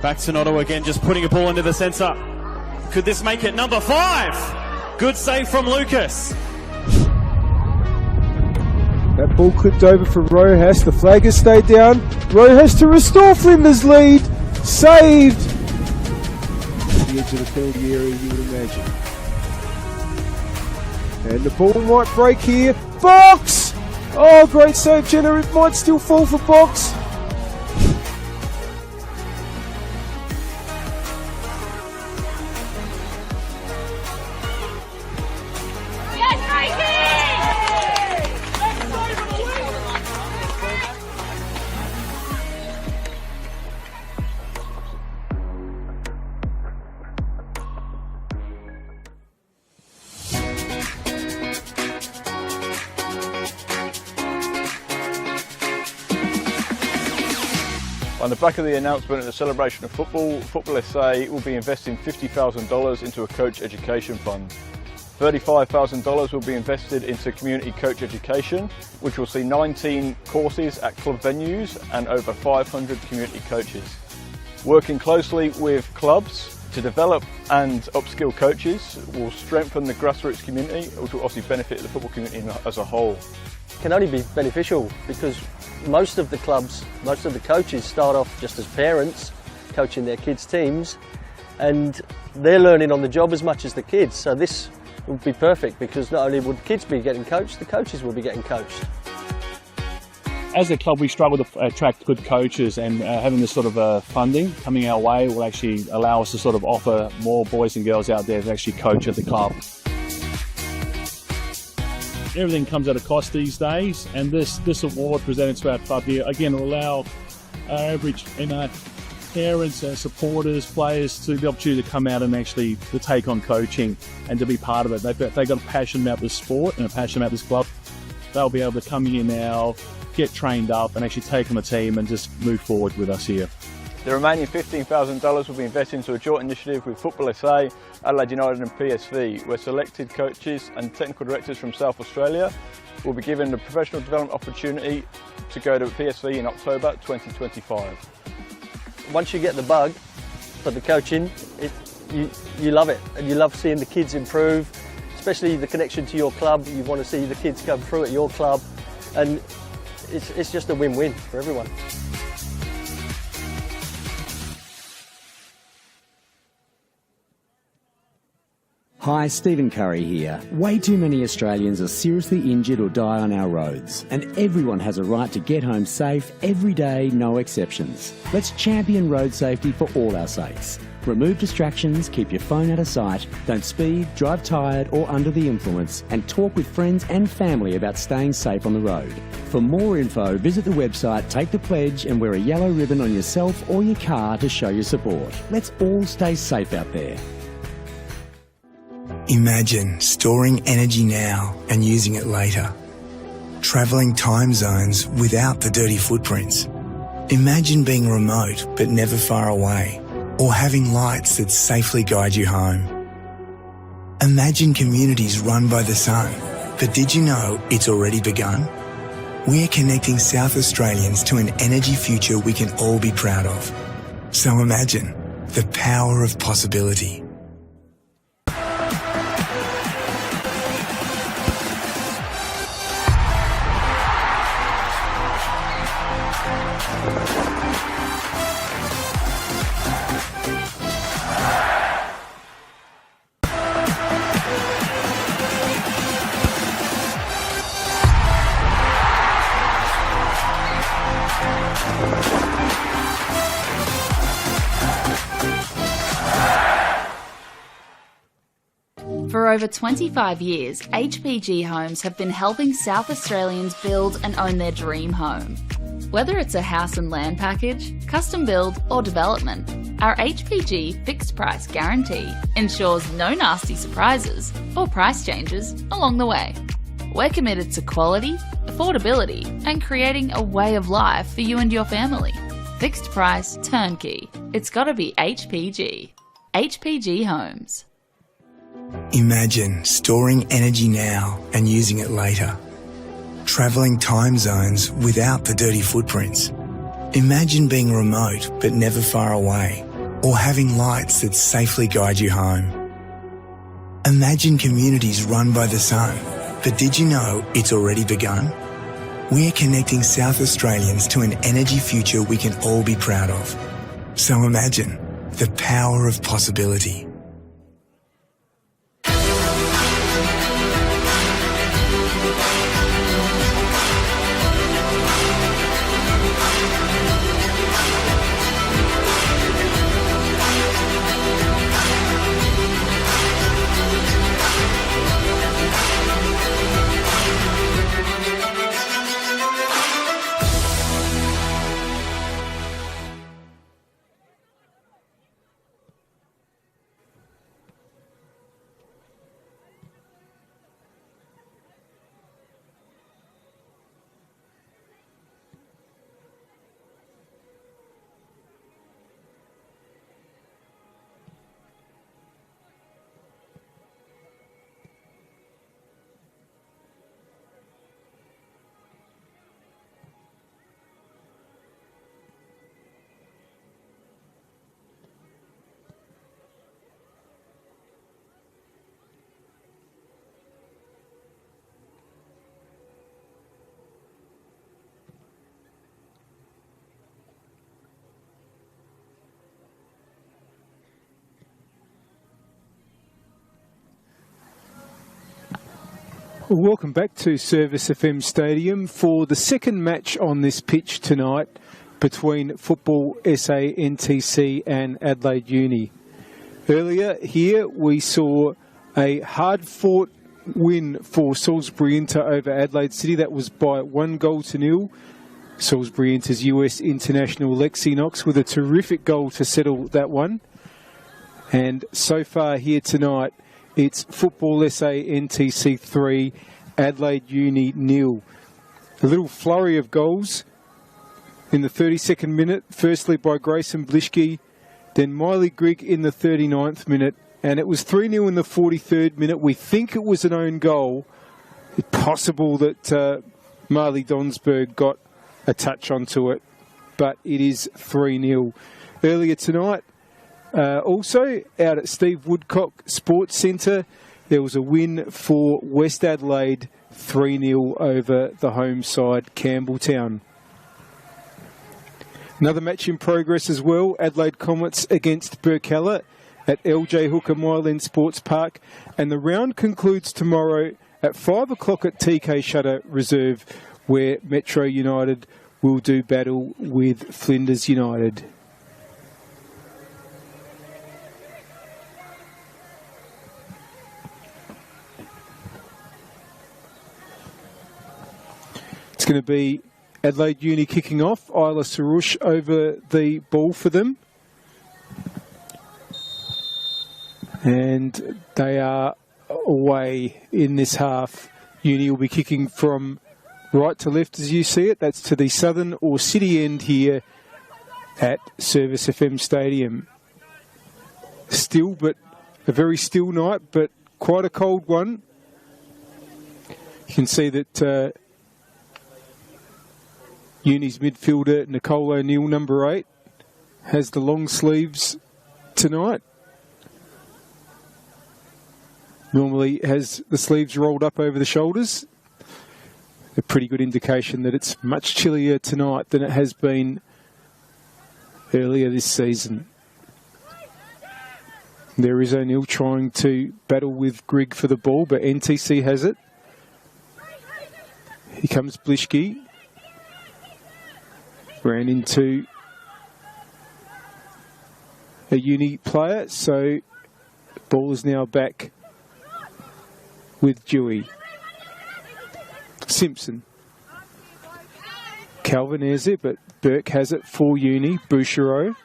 Back to Noto again, just putting a ball into the centre. Could this make it number 5? Good save from Lucas. That ball clipped over for Rojas. The flag has stayed down. Rojas to restore Flinders' lead. Saved. The edge of the penalty area, you would imagine. And the ball might break here. Box! Oh, great save, Jenner. It might still fall for Box. On the back of the announcement of the celebration of football, Football SA will be investing $50,000 into a coach education fund. $35,000 will be invested into community coach education, which will see 19 courses at club venues and over 500 community coaches. Working closely with clubs to develop and upskill coaches will strengthen the grassroots community, which will obviously benefit the football community as a whole. It can only be beneficial because most of the clubs, most of the coaches start off just as parents coaching their kids' teams and they're learning on the job as much as the kids. So this would be perfect because not only would kids be getting coached, the coaches will be getting coached. As a club, we struggle to attract good coaches, and having this sort of funding coming our way will actually allow us to sort of offer more boys and girls out there to actually coach at the club. Everything comes at a cost these days, and this award presented to our club here again will allow our average parents, supporters, players to the opportunity to come out and actually to take on coaching and to be part of it. They've got a passion about this sport and a passion about this club. They'll be able to come here now, get trained up and actually take on a team and just move forward with us here. The remaining $15,000 will be invested into a joint initiative with Football SA, Adelaide United and PSV, where selected coaches and technical directors from South Australia will be given the professional development opportunity to go to PSV in October 2025. Once you get the bug for the coaching, you love it and you love seeing the kids improve, especially the connection to your club. You want to see the kids come through at your club and it's just a win-win for everyone. Hi, Stephen Curry here. Way too many Australians are seriously injured or die on our roads, and everyone has a right to get home safe every day, no exceptions. Let's champion road safety for all our sakes. Remove distractions, keep your phone out of sight, don't speed, drive tired or under the influence, and talk with friends and family about staying safe on the road. For more info, visit the website, take the pledge and wear a yellow ribbon on yourself or your car to show your support. Let's all stay safe out there. Imagine storing energy now and using it later. Travelling time zones without the dirty footprints. Imagine being remote but never far away, or having lights that safely guide you home. Imagine communities run by the sun, but did you know it's already begun? We're connecting South Australians to an energy future we can all be proud of. So imagine the power of possibility. For over 25 years, HPG Homes have been helping South Australians build and own their dream home. Whether it's a house and land package, custom build or development, our HPG fixed price guarantee ensures no nasty surprises or price changes along the way. We're committed to quality, affordability and creating a way of life for you and your family. Fixed price turnkey. It's gotta be HPG. HPG Homes. Imagine storing energy now and using it later. Travelling time zones without the dirty footprints. Imagine being remote but never far away, or having lights that safely guide you home. Imagine communities run by the sun, but did you know it's already begun? We're connecting South Australians to an energy future we can all be proud of. So imagine the power of possibility. Welcome back to Service FM Stadium for the second match on this pitch tonight between Football SA NTC and Adelaide Uni. Earlier here we saw a hard-fought win for Salisbury Inter over Adelaide City. That was by 1-0. Salisbury Inter's US international Lexi Knox with a terrific goal to settle that one. And so far here tonight, it's Football SA NTC 3, Adelaide Uni 0. A little flurry of goals in the 32nd minute, firstly by Grayson Blishke, then Miley Grigg in the 39th minute, and it was 3-0 in the 43rd minute. We think it was an own goal. It's possible that Marley Donsberg got a touch onto it, but it is 3-0. Earlier tonight, also, out at Steve Woodcock Sports Centre, there was a win for West Adelaide, 3-0 over the home side, Campbelltown. Another match in progress as well, Adelaide Comets against Burkalla at LJ Hooker Myland Sports Park. And the round concludes tomorrow at 5 o'clock at TK Shutter Reserve, where Metro United will do battle with Flinders United. It's going to be Adelaide Uni kicking off. Isla Sarush over the ball for them. And they are away in this half. Uni will be kicking from right to left as you see it. That's to the southern or city end here at Service FM Stadium. Still, but a very still night, but quite a cold one. You can see that Uni's midfielder Nicole O'Neill, number 8, has the long sleeves tonight. Normally has the sleeves rolled up over the shoulders. A pretty good indication that it's much chillier tonight than it has been earlier this season. There is O'Neill trying to battle with Grigg for the ball, but NTC has it. Here comes Blishke. Ran into a Uni player, so ball is now back with Dewey. Simpson. Calvin has it, but Burke has it for Uni. Bouchereau.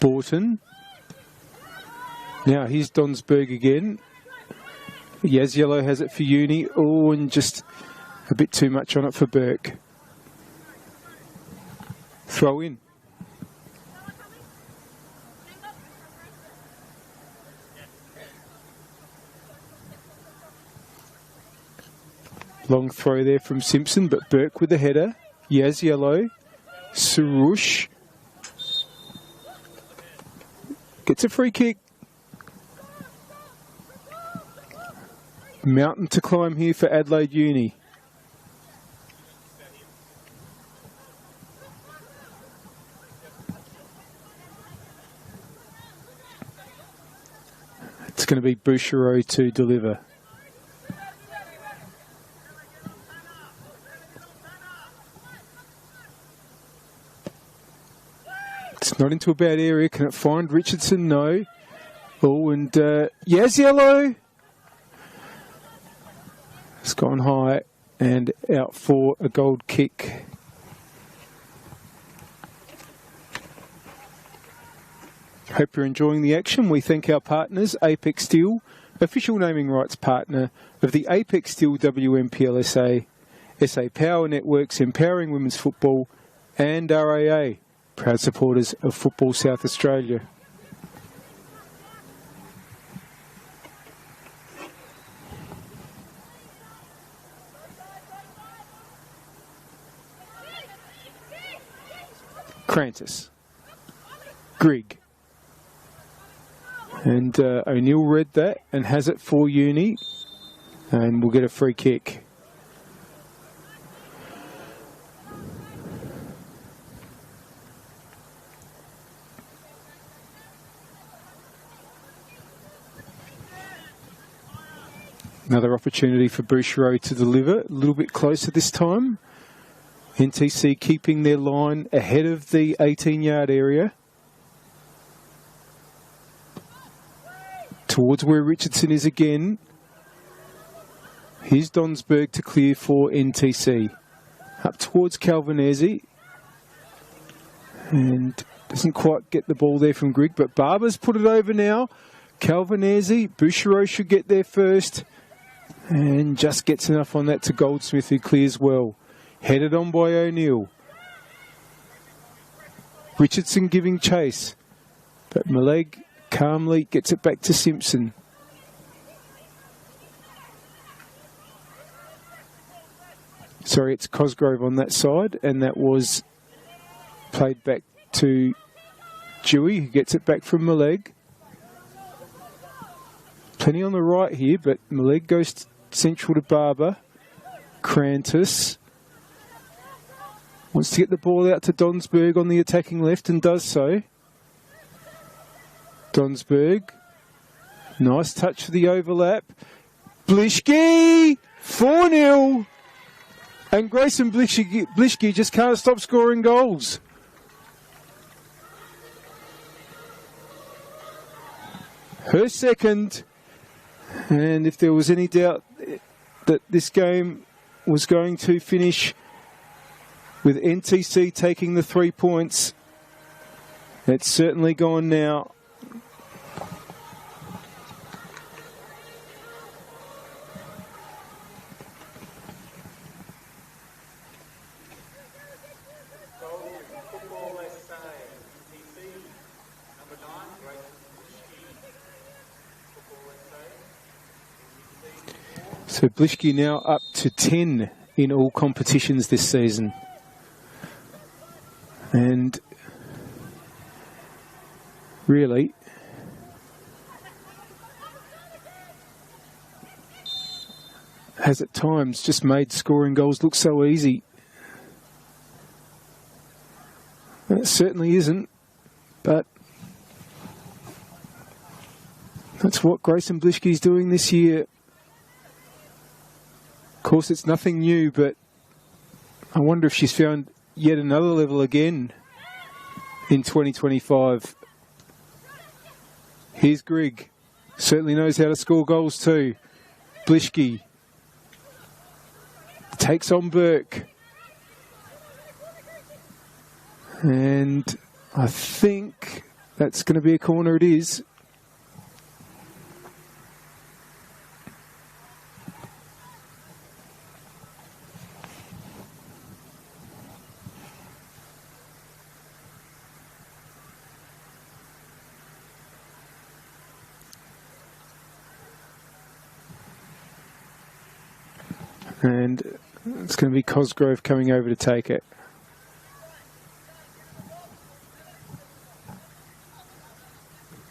Borton. Now here's Donsberg again. Yaziello has it for Uni. Oh, and just a bit too much on it for Burke. Throw in. Long throw there from Simpson, but Burke with the header. Yaziello. Sarouche. Gets a free kick. Mountain to climb here for Adelaide Uni. It's going to be Bouchereau to deliver. It's not into a bad area. Can it find Richardson? No. Oh, and Yaziello. It's gone high and out for a gold kick. Hope you're enjoying the action. We thank our partners, Apex Steel, official naming rights partner of the Apex Steel WNPLSA, SA Power Networks Empowering Women's Football, and RAA, proud supporters of Football South Australia. Crantis. Grigg. And O'Neill read that and has it for Uni. And we'll get a free kick. Another opportunity for Bouchereau to deliver. A little bit closer this time. NTC keeping their line ahead of the 18-yard area. Towards where Richardson is again. Here's Donsberg to clear for NTC. Up towards Calvinesi. And doesn't quite get the ball there from Grigg, but Barber's put it over now. Calvinesi, Bouchereau should get there first. And just gets enough on that to Goldsmith, who clears well. Headed on by O'Neill. Richardson giving chase. But Maleg calmly gets it back to Simpson. Sorry, it's Cosgrove on that side. And that was played back to Dewey, who gets it back from Maleg. Plenty on the right here, but Maleg goes central to Barber. Crantis wants to get the ball out to Donsberg on the attacking left and does so. Donsberg. Nice touch for the overlap. Blishke! 4-0. And Grayson Blishke just can't stop scoring goals. Her second. And if there was any doubt that this game was going to finish with NTC taking the 3 points, it's certainly gone now. So Blischke now up to 10 in all competitions this season. And really, has at times just made scoring goals look so easy. And it certainly isn't, but that's what Grayson Blischke is doing this year. Of course, it's nothing new, but I wonder if she's found yet another level again in 2025. Here's Grigg. Certainly knows how to score goals too. Blischke takes on Burke. And I think that's going to be a corner. It is. And it's going to be Cosgrove coming over to take it.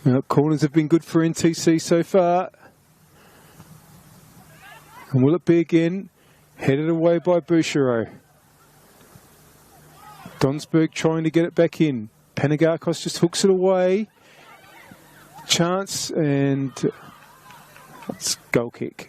Well, corners have been good for NTC so far. And will it be again? Headed away by Bouchereau. Donsberg trying to get it back in. Panagakos just hooks it away. Chance, and it's goal kick.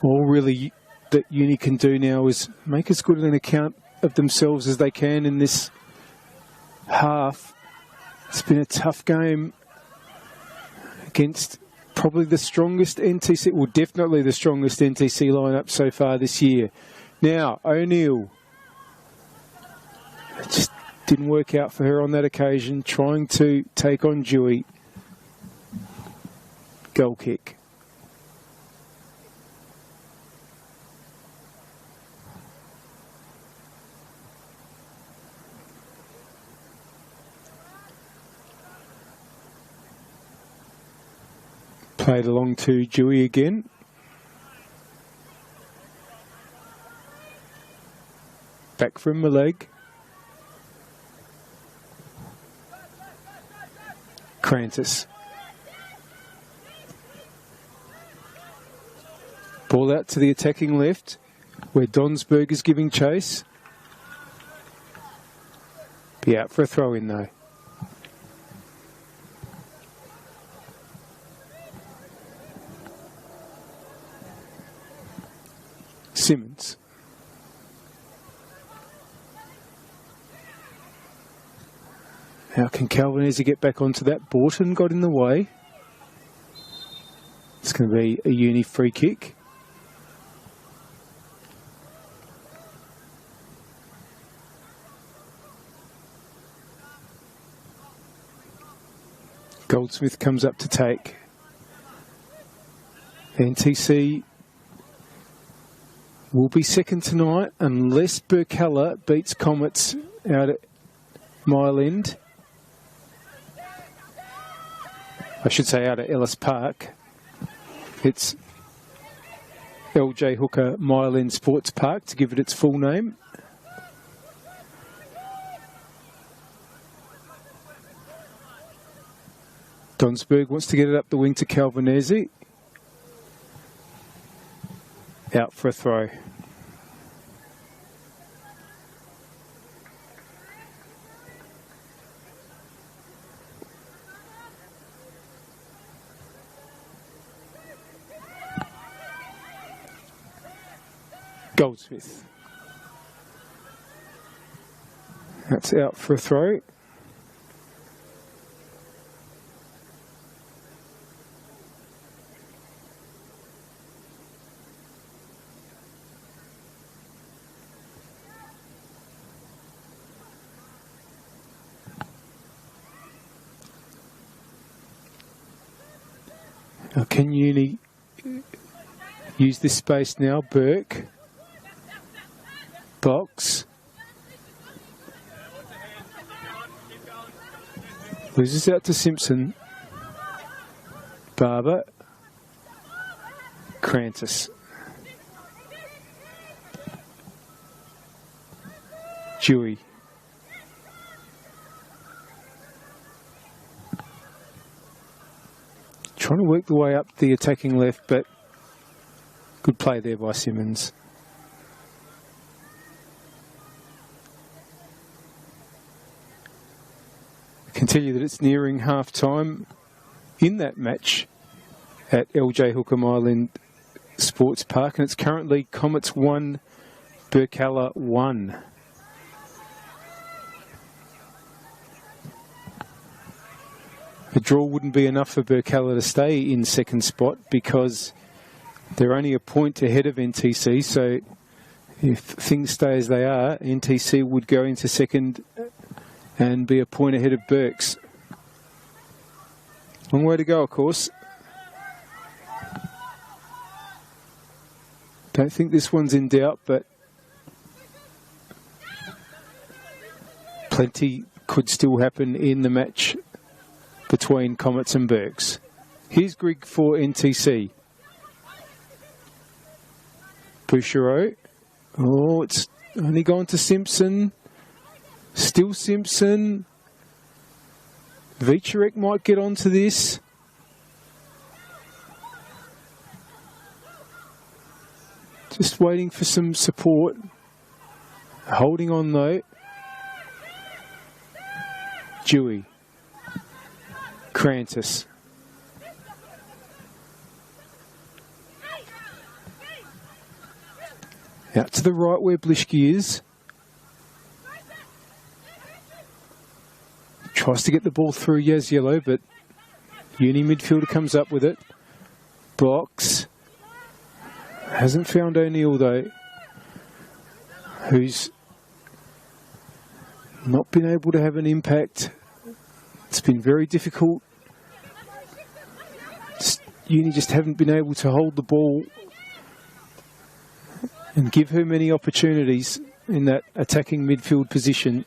All really that Uni can do now is make as good an account of themselves as they can in this half. It's been a tough game against probably the strongest NTC, well, definitely the strongest NTC lineup so far this year. Now, O'Neill. It just didn't work out for her on that occasion, trying to take on Dewey. Goal kick. Played along to Dewey again. Back from Maleg. Crantis. Ball out to the attacking left, where Donsberg is giving chase. Be out for a throw-in though. Simmons. How can Calvinese get back onto that? Borton got in the way. It's going to be a Uni free kick. Goldsmith comes up to take. NTC will be second tonight unless Burkalla beats Comets out at Mile End. I should say out at Ellis Park. It's LJ Hooker Mile End Sports Park, to give it its full name. Donsberg wants to get it up the wing to Calvinese. Out for a throw. Goldsmith. That's out for a throw. Now, can Uni use this space now? Burke. Box. Loses out to Simpson. Barber. Crantis. Dewey. Trying to work the way up the attacking left, but good play there by Simmons. I can tell you that it's nearing half-time in that match at LJ Hookham Island Sports Park, and it's currently Comets 1, Burkalla 1. A draw wouldn't be enough for Burkalla to stay in second spot because they're only a point ahead of NTC, so if things stay as they are, NTC would go into second and be a point ahead of Burks. Long way to go, of course. Don't think this one's in doubt, but plenty could still happen in the match between Comets and Burks. Here's Grigg for NTC. Bouchereau. Oh, it's only gone to Simpson. Still Simpson. Vicharek might get onto this. Just waiting for some support. Holding on though. Dewey. Crantis. Out to the right where Blishki is. Tries to get the ball through Yaziello, but Uni midfielder comes up with it. Box. Hasn't found O'Neill though, who's not been able to have an impact. It's been very difficult. Uni just haven't been able to hold the ball and give her many opportunities in that attacking midfield position.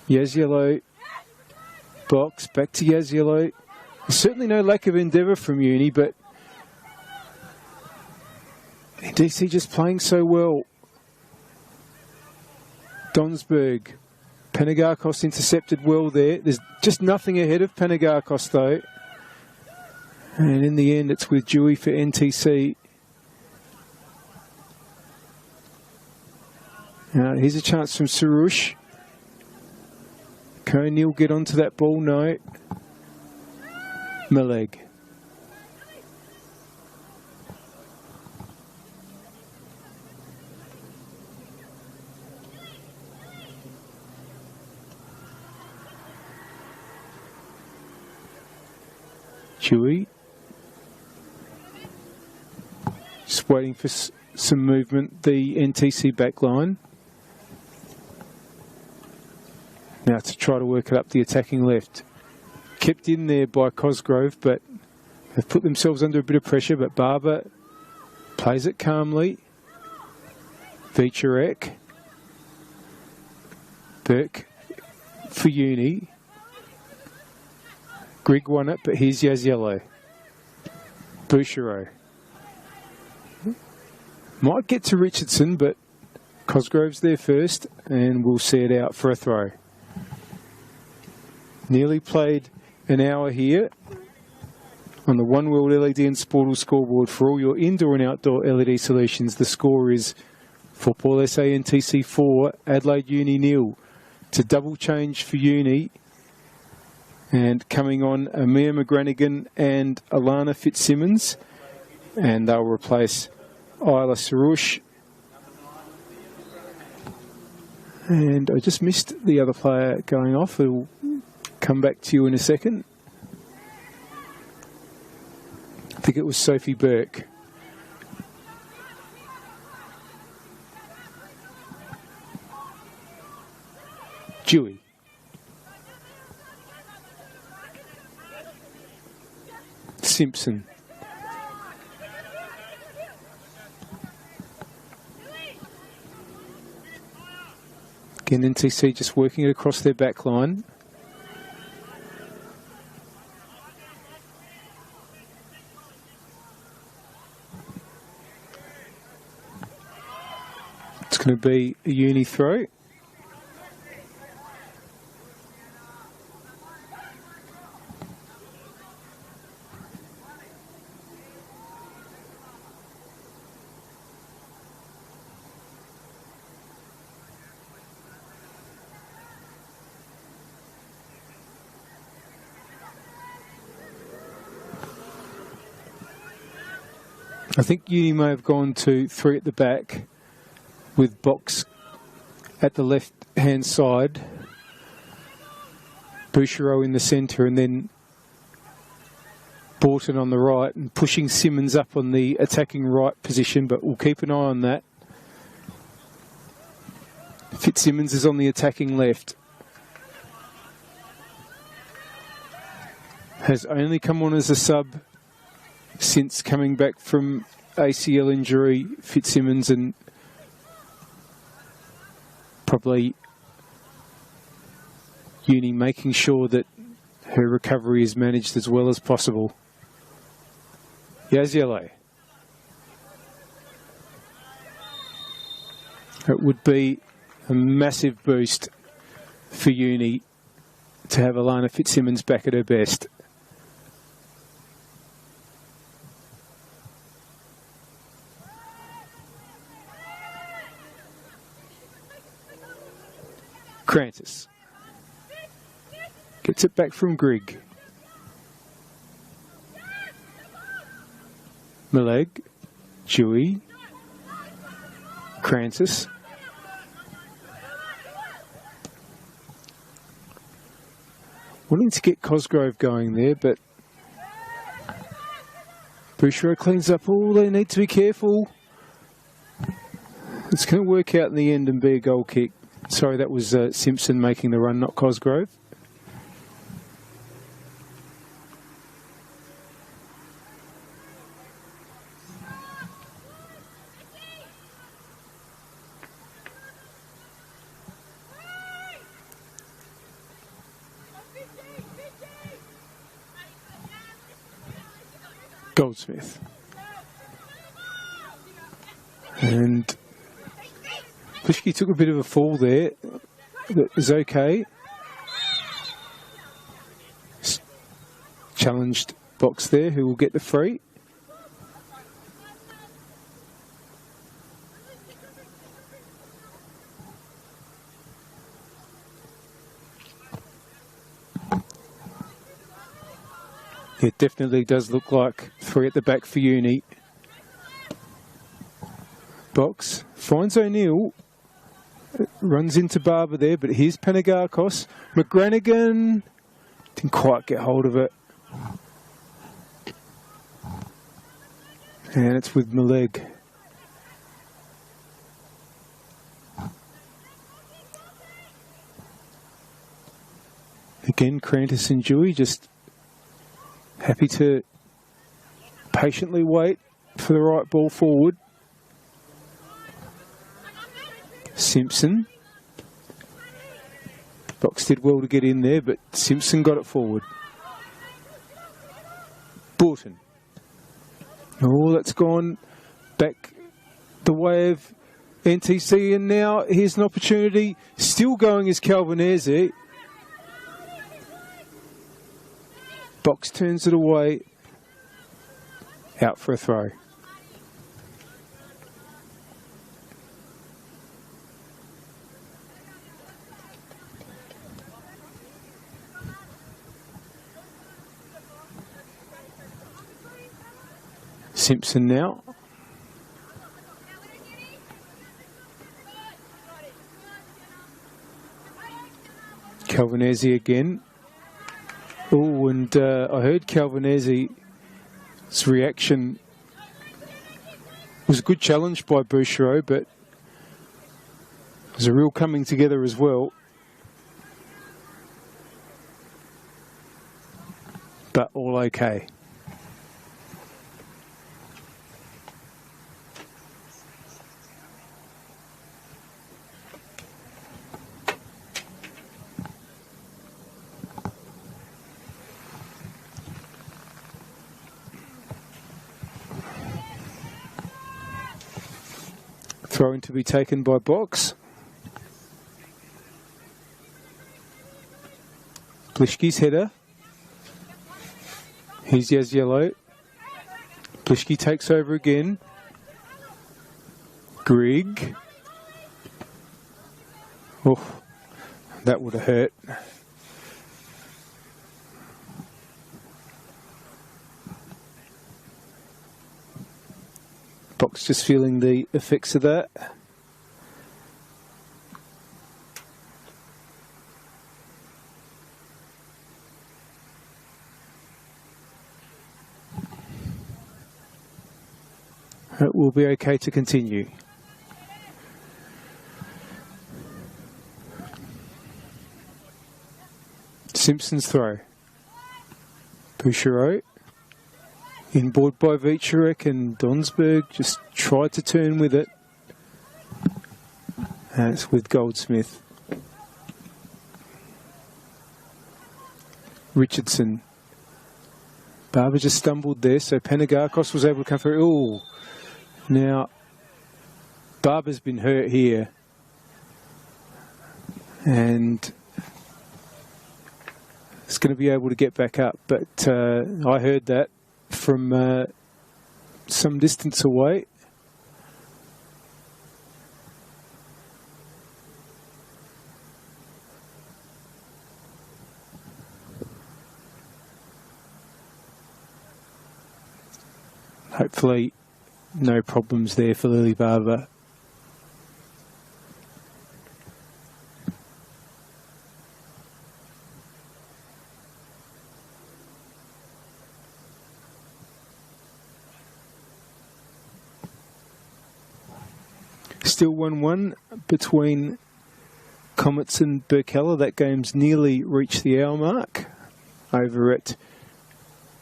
Yaziello, Box, back to Yaziello. There's certainly no lack of endeavour from Uni, but DC just playing so well. Donsberg. Panagakos intercepted well there. There's just nothing ahead of Panagakos though. And in the end, it's with Dewey for NTC. Now, here's a chance from Sarush. Can O'Neill get onto that ball? No. Maleg. Dewey. Just waiting for some movement. The NTC back line. Now to try to work it up the attacking left. Kept in there by Cosgrove, but they've put themselves under a bit of pressure. But Barber plays it calmly. Vicharek. Burke for Uni. Grigg won it, but here's Yaziello. Bouchereau. Might get to Richardson, but Cosgrove's there first, and we'll see it out for a throw. Nearly played an hour here on the One World LED and Sportal scoreboard for all your indoor and outdoor LED solutions. The score is Football SA NTC 4, Adelaide Uni 0. To double change for Uni. And coming on, Amir McGranigan and Alana Fitzsimmons. And they'll replace Isla Sarush. And I just missed the other player going off. It'll come back to you in a second. I think it was Sophie Burke. Dewey. Simpson. Again, NTC just working it across their back line. It's going to be a uni throw. I think Uni may have gone to 3 at the back with Box at the left-hand side, Bouchereau in the centre, and then Borton on the right, and pushing Simmons up on the attacking right position, but we'll keep an eye on that. Fitzsimmons is on the attacking left. Has only come on as a sub since coming back from ACL injury, Fitzsimmons, and probably Uni making sure that her recovery is managed as well as possible. Yaziele. It would be a massive boost for Uni to have Alana Fitzsimmons back at her best. Crantis gets it back from Grigg. Maleg, Dewey, Crantis. Wanting to get Cosgrove going there, but Bouchereau cleans up all. They need to be careful. It's going to work out in the end and be a goal kick. Sorry, that was Simpson making the run, not Cosgrove. Goldsmith. And Pushki took a bit of a fall there. That is okay. Challenged Box there, who will get the free. It definitely does look like 3 at the back for Uni. Box finds O'Neill. Runs into Barber there, but here's Panagakos. McGranagan didn't quite get hold of it. And it's with Maleg. Again, Crantis and Dewey just happy to patiently wait for the right ball forward. Simpson. Box did well to get in there, but Simpson got it forward. Borton. Oh, that's gone back the way of NTC, and now here's an opportunity. Still going is Calvinese. Box turns it away. Out for a throw. Simpson now. Calvinese again. Oh, and I heard Calvinese's reaction was a good challenge by Bouchereau, but it was a real coming together as well. But all okay. Throw-in to be taken by Box. Blishki's header. Here's Yaziello. Blishki takes over again. Grigg. Oh, that would have hurt. Box just feeling the effects of that. It will be okay to continue. Simpson's throw. Bouchereau. Inboard by Vicherek, and Donsberg just tried to turn with it. And it's with Goldsmith. Richardson. Barber just stumbled there, so Panagakos was able to come through. Ooh. Now, Barber's been hurt here. And it's going to be able to get back up. But I heard that from some distance away. Hopefully no problems there for Lily Barber. Still 1-1 between Comets and Burkella. That game's nearly reached the hour mark over at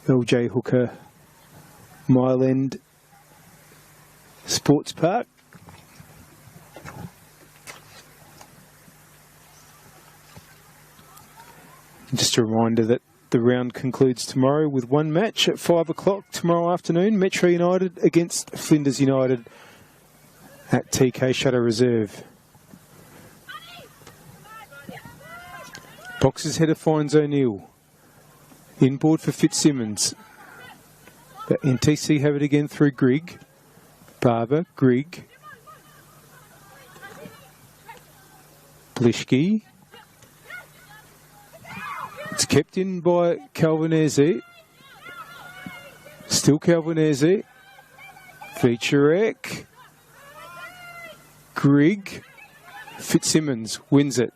LJ Hooker Mile End Sports Park. Just a reminder that the round concludes tomorrow with one match at 5 o'clock tomorrow afternoon. Metro United against Flinders United at TK Shutter Reserve. Box's header finds O'Neill. Inboard for Fitzsimmons. But NTC have it again through Grigg. Barber, Grigg. Blishki. It's kept in by Calvinese. Still Calvinese. Vicherek. Grigg. Fitzsimmons wins it.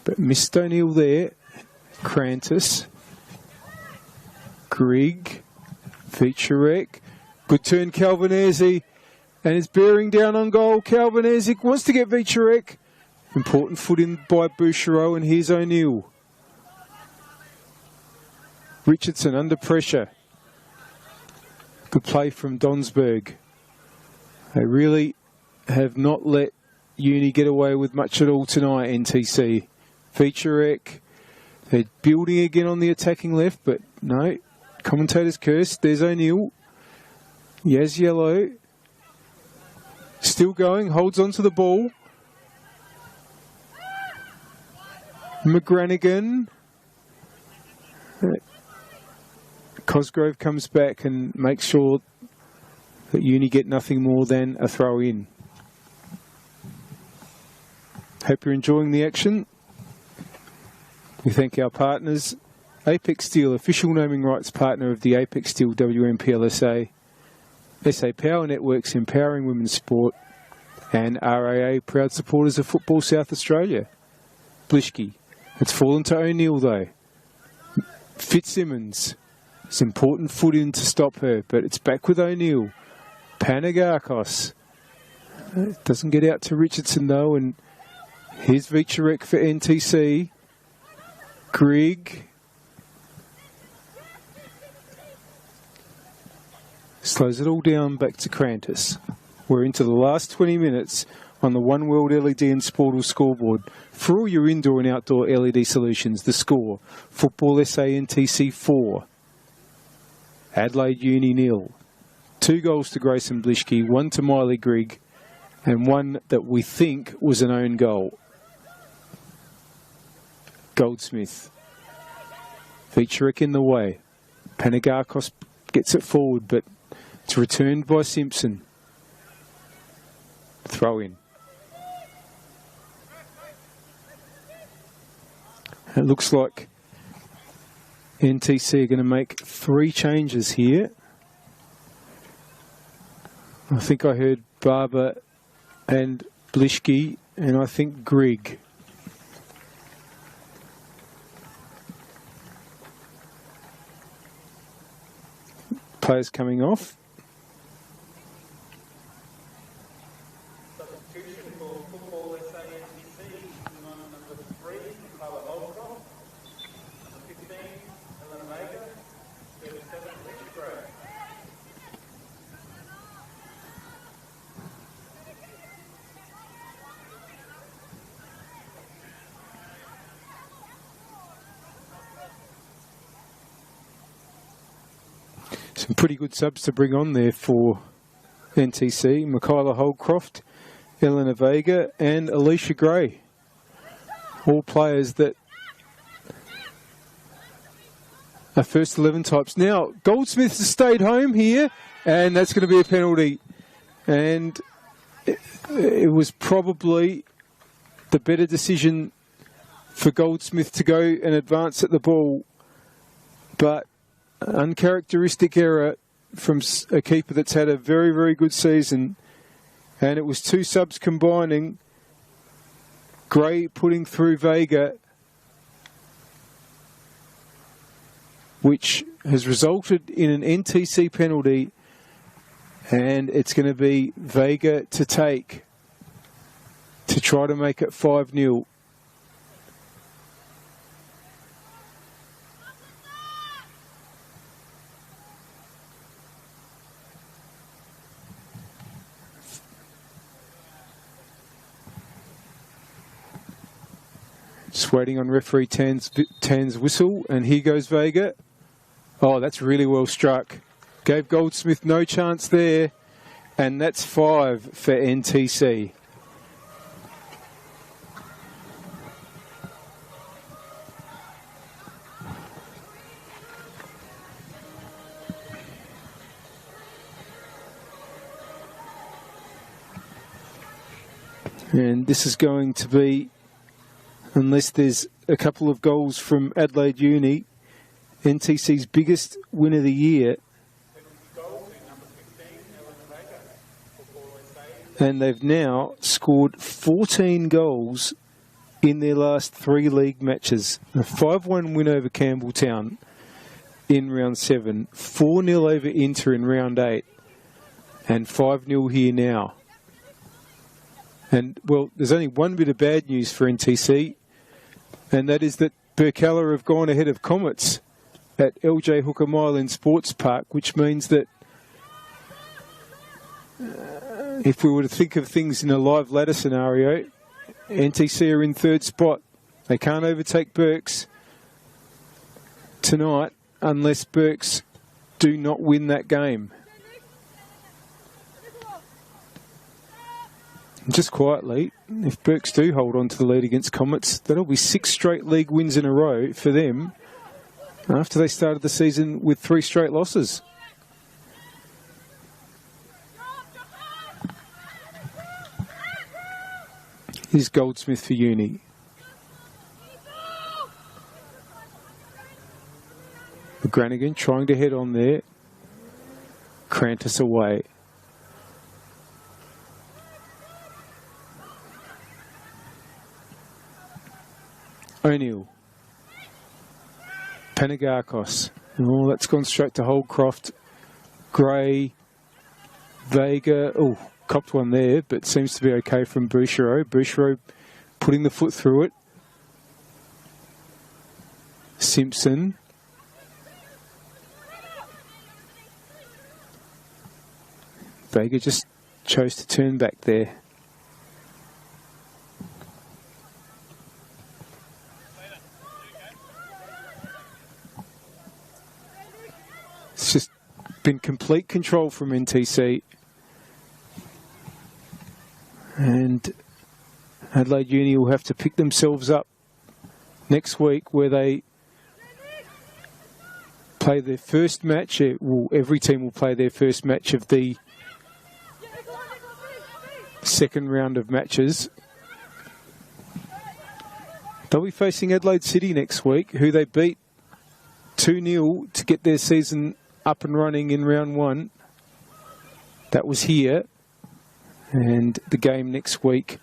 But missed O'Neill there. Crantis. Grigg. Vicherek. Good turn, Calvinese. And it's bearing down on goal. Calvinese wants to get Vicherek. Important foot in by Bouchereau, and here's O'Neill. Richardson under pressure. Good play from Donsberg. They really have not let Uni get away with much at all tonight, NTC. Vicherek. They're building again on the attacking left, but no. Commentator's cursed. There's O'Neill. Yaziello. Still going. Holds on to the ball. McGranigan. Cosgrove comes back and makes sure that Uni get nothing more than a throw in. Hope you're enjoying the action. We thank our partners. Apex Steel, official naming rights partner of the Apex Steel WNPLSA. SA Power Networks, empowering women's sport. And RAA, proud supporters of Football South Australia. Blishki. It's fallen to O'Neill though. Fitzsimmons. It's important foot in to stop her, but it's back with O'Neill. Panagakos. It doesn't get out to Richardson though, and here's Vicherek for NTC. Grigg. Slows it all down back to Crantis. We're into the last 20 minutes on the One World LED and Sportal scoreboard. For all your indoor and outdoor LED solutions, the score: Football SA NTC 4. Adelaide Uni 0. 2 goals to Grayson Blishki, 1 to Miley Grigg. and one that we think was an own goal. Goldsmith. Featurek in the way. Panagakos gets it forward, but it's returned by Simpson. Throw in. It looks like NTC are going to make 3 changes here. I think I heard Barber and Blishki, and I think Grigg. Players coming off. Some pretty good subs to bring on there for NTC. Michaela Holdcroft, Eleanor Vega and Alicia Gray. All players that are first 11 types. Now, Goldsmith has stayed home here, and that's going to be a penalty. And it was probably the better decision for Goldsmith to go and advance at the ball. But uncharacteristic error from a keeper that's had a very, very good season. And it was 2 subs combining. Gray putting through Vega, which has resulted in an NTC penalty. And it's going to be Vega to take to try to make it 5-0. Just waiting on referee Tan's whistle, and here goes Vega. Oh, that's really well struck. Gave Goldsmith no chance there, and that's 5 for NTC. And this is going to be, unless there's a couple of goals from Adelaide Uni, NTC's biggest win of the year. And they've now scored 14 goals in their last 3 league matches. A 5-1 win over Campbelltown in round 7, 4-0 over Inter in round 8, and 5-0 here now. And, well, there's only one bit of bad news for NTC, and that is that Burkalla have gone ahead of Comets at LJ Hooker Mile in Sports Park, which means that if we were to think of things in a live ladder scenario, NTC are in 3rd spot. They can't overtake Berks tonight unless Berks do not win that game. Just quietly, if Berks do hold on to the lead against Comets, that'll be 6 straight league wins in a row for them after they started the season with 3 straight losses. Here's Goldsmith for Uni. Granigan trying to head on there. Crantis away. O'Neill. Panagakos. Oh, that's gone straight to Holdcroft. Gray. Vega. Oh, copped one there, but seems to be okay from Bouchereau. Bouchereau putting the foot through it. Simpson. Vega just chose to turn back there. It's just been complete control from NTC. And Adelaide Uni will have to pick themselves up next week, where they play their first match. Every team will play their first match of the second round of matches. They'll be facing Adelaide City next week, who they beat 2-0 to get their season up and running in round one. That was here. And the game next week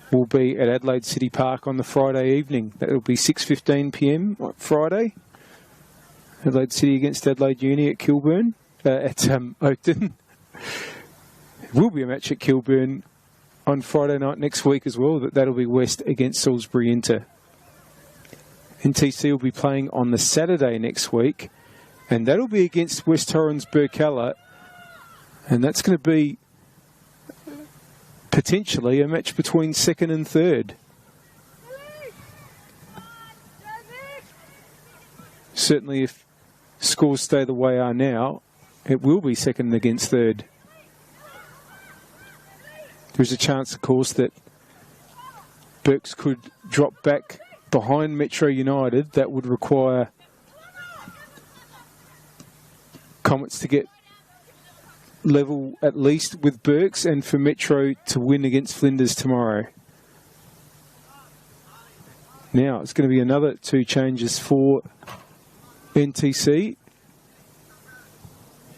will be at Adelaide City Park on the Friday evening. That will be 6:15 p.m. on Friday. Adelaide City against Adelaide Uni at Kilburn, at Oakton. There will be a match at Kilburn on Friday night next week as well. That'll be West against Salisbury Inter. NTC will be playing on the Saturday next week, and that'll be against West Torrens Burkalla, and that's going to be potentially a match between second and third. Certainly if scores stay the way they are now, it will be second against third. There's a chance, of course, that Burks could drop back behind Metro United. That would require Comets to get level at least with Burks, and for Metro to win against Flinders tomorrow. Now it's going to be another 2 changes for NTC.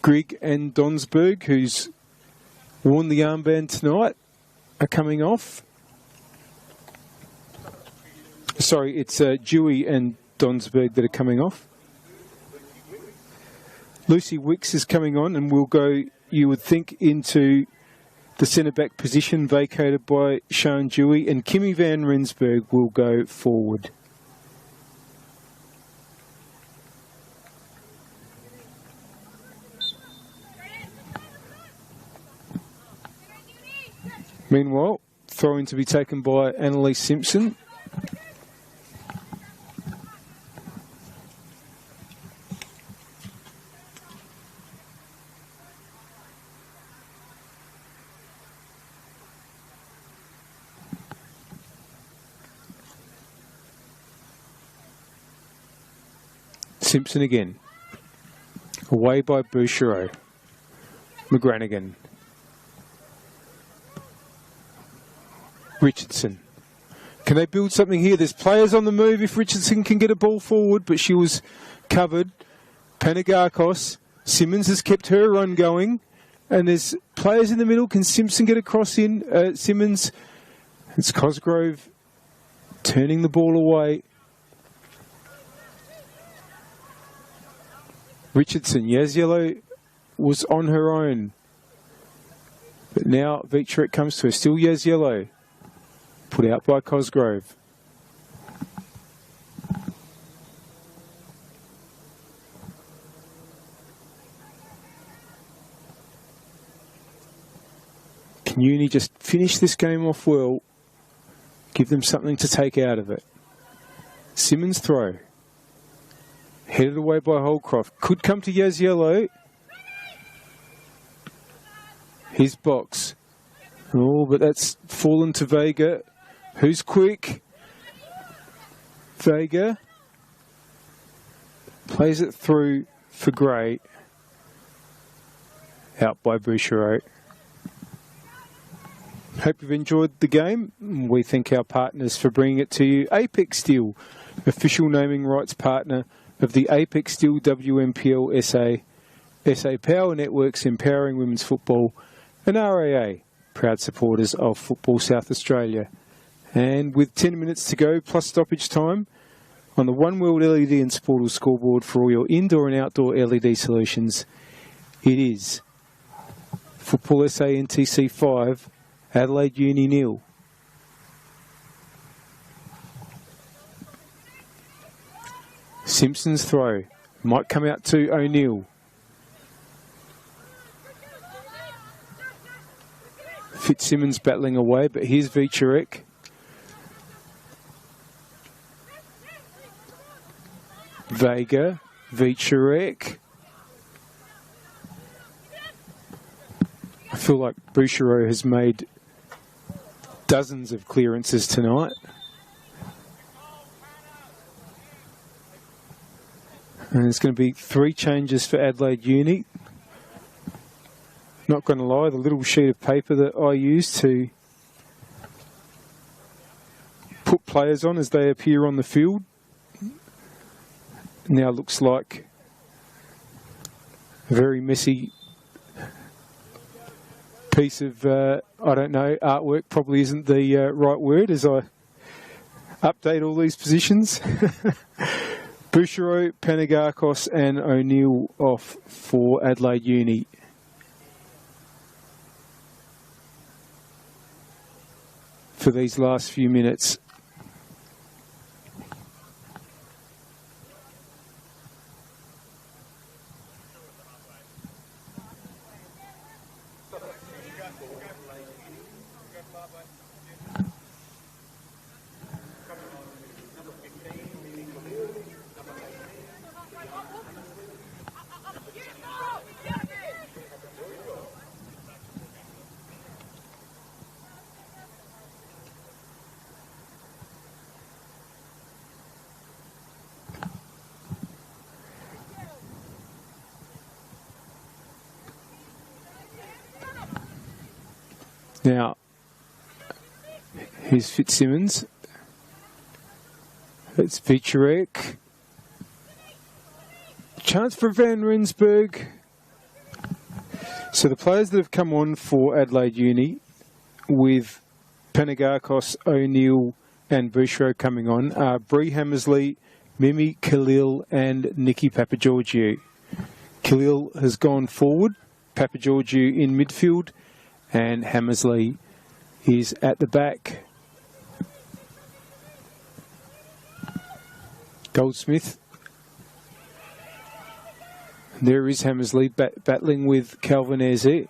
Grigg and Donsberg, who's worn the armband tonight, are coming off. Sorry, it's Dewey and Donsberg that are coming off. Lucy Wicks is coming on and will go, you would think, into the centre-back position vacated by Sean Dewey, and Kimmy Van Rensburg will go forward. Meanwhile, throw-in to be taken by Annalise Simpson. Simpson again. Away by Bouchereau. McGranagan. Richardson. Can they build something here? There's players on the move if Richardson can get a ball forward, but she was covered. Panagakos. Simmons has kept her run going. And there's players in the middle. Can Simpson get a cross in? Simmons. It's Cosgrove turning the ball away. Richardson. Yaziello was on her own. But now Victorek comes to her. Still Yaziello. Put out by Cosgrove. Can Uni just finish this game off well? Give them something to take out of it. Simmons throw. Headed away by Holcroft. Could come to Yaziello. His box. Oh, but that's fallen to Vega. Who's quick? Vega. Plays it through for Gray. Out by Bouchereau. Hope you've enjoyed the game. We thank our partners for bringing it to you. Apex Steel, official naming rights partner of the Apex Steel WNPLSA, SA Power Networks empowering women's football, and RAA, proud supporters of Football South Australia. And with 10 minutes to go, plus stoppage time, on the One World LED and Sportal scoreboard for all your indoor and outdoor LED solutions, it is Football SA NTC 5, Adelaide Uni 0. Simpson's throw might come out to O'Neill. Fitzsimmons battling away, but here's Victorek. Vega, Victorek. I feel like Bouchereau has made dozens of clearances tonight. And there's going to be 3 changes for Adelaide Uni. Not going to lie, the little sheet of paper that I use to put players on as they appear on the field now looks like a very messy piece of, I don't know, artwork probably isn't the right word as I update all these positions. Bouchereau, Panagakos and O'Neill off for Adelaide Uni. For these last few minutes. Now, here's Fitzsimmons. It's Vicharek. Chance for Van Rensburg. So the players that have come on for Adelaide Uni with Panagakos, O'Neill and Bouchereau coming on are Bree Hammersley, Mimi Khalil and Nikki Papageorgiou. Khalil has gone forward, Papageorgiou in midfield, and Hammersley is at the back. Goldsmith. There is Hammersley battling with Calvin Eze.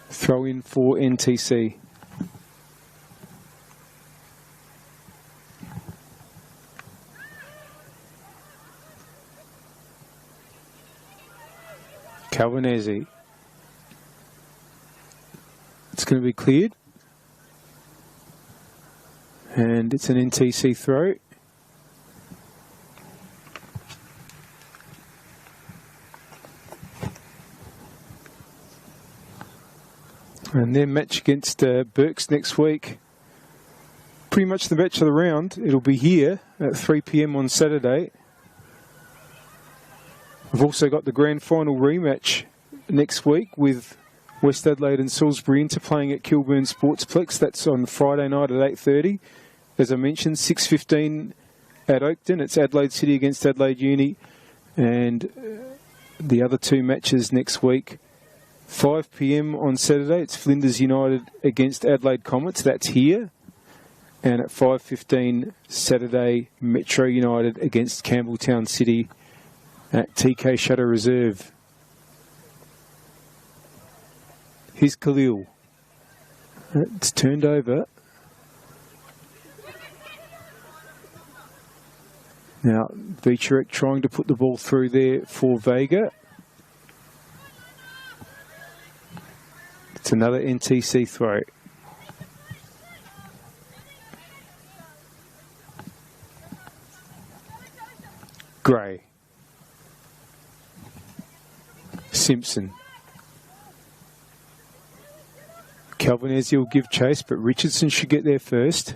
Throw in for NTC. Calvin Eze. It's going to be cleared. And it's an NTC throw. And their match against Berks next week. Pretty much the match of the round. It'll be here at 3 PM on Saturday. We've also got the grand final rematch next week with West Adelaide and Salisbury interplaying at Kilburn Sportsplex. That's on Friday night at 8:30. As I mentioned, 6:15 at Oakton. It's Adelaide City against Adelaide Uni. And the other 2 matches next week. 5 PM on Saturday, it's Flinders United against Adelaide Comets. That's here. And at 5:15 Saturday, Metro United against Campbelltown City at TK Shutter Reserve. Here's Khalil. It's turned over. Now, Vicharek trying to put the ball through there for Vega. It's another NTC throw. Gray. Simpson. Calvin Eze will give chase, but Richardson should get there first.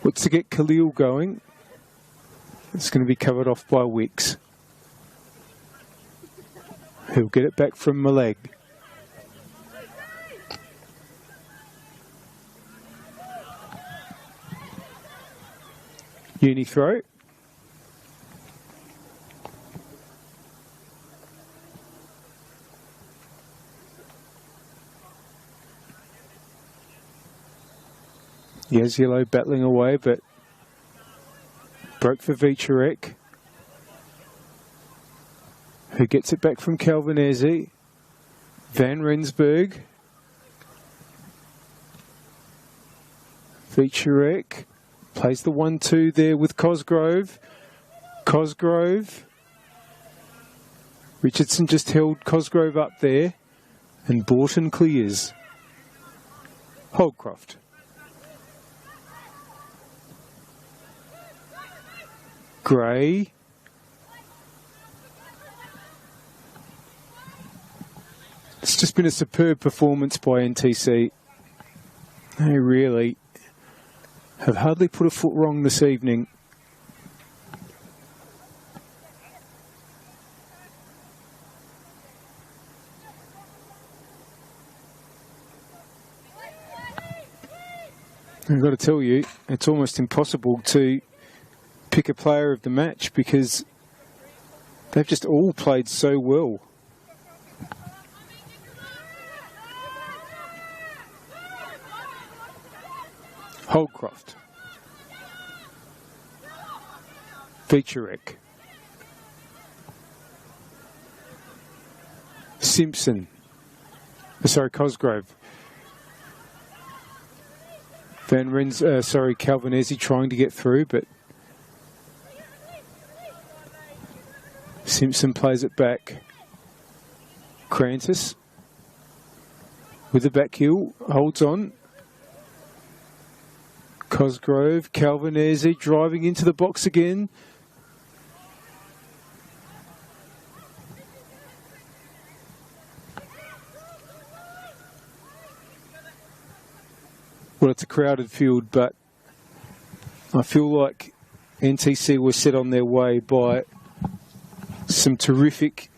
What's to get Khalil going? It's going to be covered off by Wicks. He'll get it back from Maleg. Uni throw. Yazielo battling away, but broke for Vicharek, who gets it back from Calvin Eze. Van Rensburg. Vicharek plays the 1-2 there with Cosgrove. Cosgrove Richardson just held Cosgrove up there, and Borton clears. Holcroft. Gray. It's just been a superb performance by NTC. They really have hardly put a foot wrong this evening. I've got to tell you, it's almost impossible to pick a player of the match because they've just all played so well. Holcroft. Featurek. Simpson. Sorry, Cosgrove. Van Rens, Calvinesi trying to get through, but Simpson plays it back. Crantis with the back heel, holds on. Cosgrove, Calvinesi driving into the box again. Well, it's a crowded field, but I feel like NTC were set on their way by some terrific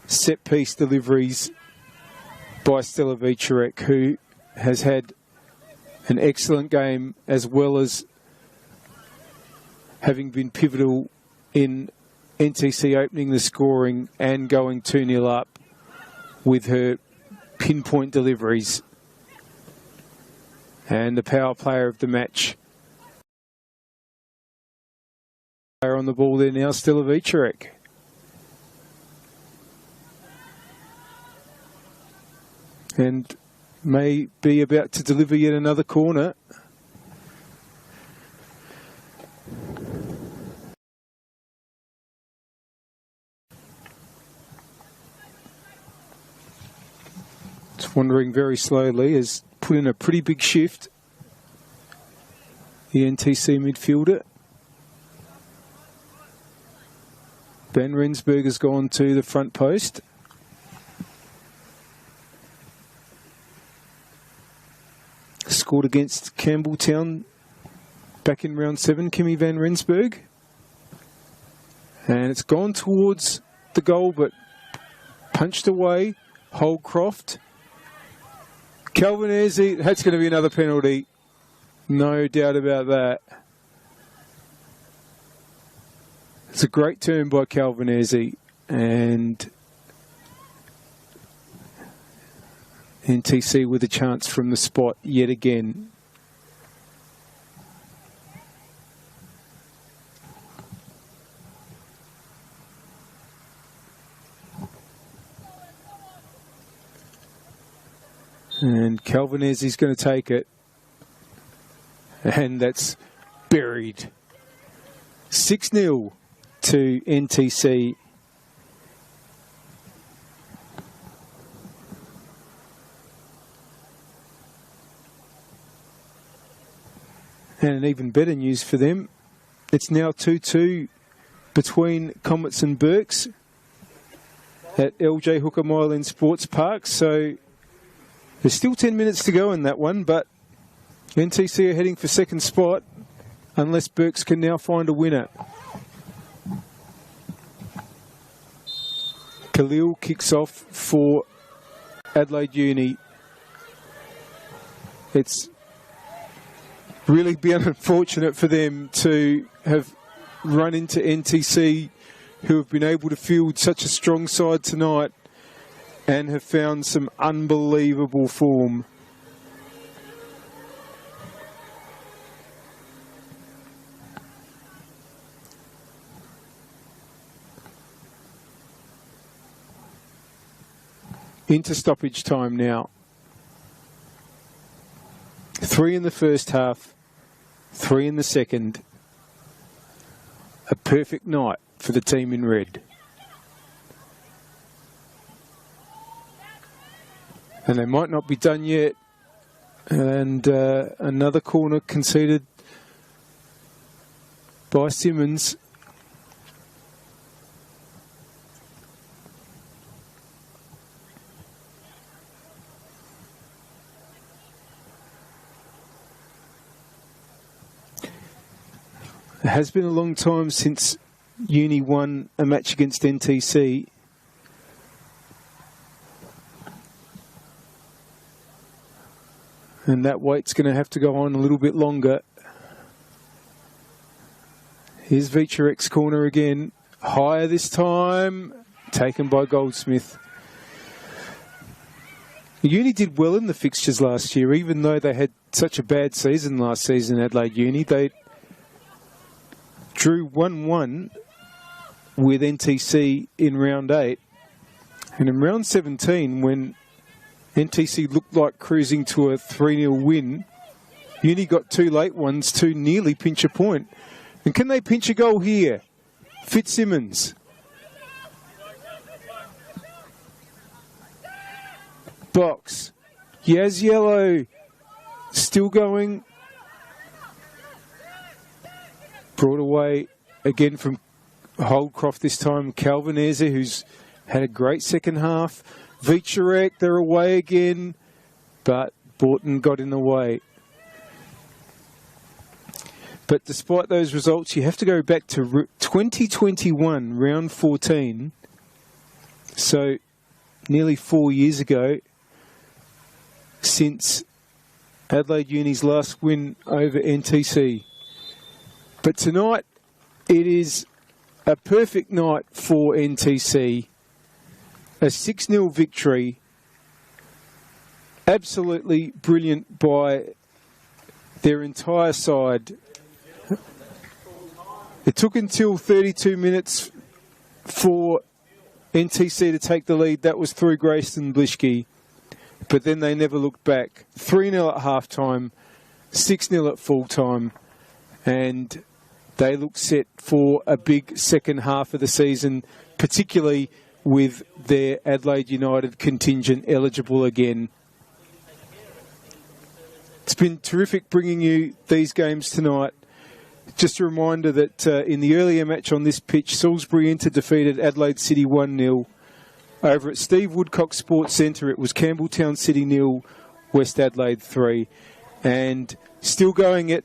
set-piece deliveries by Stella Featurek, who has had an excellent game as well as having been pivotal in NTC opening the scoring and going 2-0 up with her pinpoint deliveries. And the power player of the match. Player on the ball there now, Stella Featurek. And may be about to deliver yet another corner. It's wandering very slowly, has put in a pretty big shift. The NTC midfielder. Ben Rensburg has gone to the front post. Scored against Campbelltown back in round 7, Kimmy Van Rensburg. And it's gone towards the goal, but punched away. Holcroft. Calvinesi, that's going to be another penalty. No doubt about that. It's a great turn by Calvinesi, and NTC with a chance from the spot yet again. And Calvinesi's going to take it. And that's buried. 6-0 to NTC. And even better news for them, it's now 2-2 between Comets and Burks at LJ Hooker Mile Sports Park. So there's still 10 minutes to go in that one, but NTC are heading for second spot unless Burks can now find a winner. Khalil kicks off for Adelaide Uni. It's really been unfortunate for them to have run into NTC, who have been able to field such a strong side tonight and have found some unbelievable form. Into stoppage time now. 3 in the first half, 3 in the second. A perfect night for the team in red. And they might not be done yet. And another corner conceded by Simmons. It has been a long time since Uni won a match against NTC. And that wait's going to have to go on a little bit longer. Here's Vicharek's corner again. Higher this time. Taken by Goldsmith. Uni did well in the fixtures last year, even though they had such a bad season last season, Adelaide Uni. They drew 1-1 with NTC in round 8. And in round 17, when NTC looked like cruising to a 3-0 win, Uni got 2 late ones to nearly pinch a point. And can they pinch a goal here? Fitzsimmons. Box. Yaziello still going. Brought away again from Holdcroft this time. Calvinese, who's had a great second half. Vicharek, they're away again, but Borton got in the way. But despite those results, you have to go back to 2021, round 14. So nearly 4 years ago since Adelaide Uni's last win over NTC. But tonight, it is a perfect night for NTC. A 6-0 victory. Absolutely brilliant by their entire side. It took until 32 minutes for NTC to take the lead. That was through Grayston Blishke. But then they never looked back. 3-0 at half-time, 6-0 at full-time. And they look set for a big second half of the season, particularly with their Adelaide United contingent eligible again. It's been terrific bringing you these games tonight. Just a reminder that in the earlier match on this pitch, Salisbury Inter defeated Adelaide City 1-0. Over at Steve Woodcock Sports Centre, it was Campbelltown City 0, West Adelaide 3. And still going at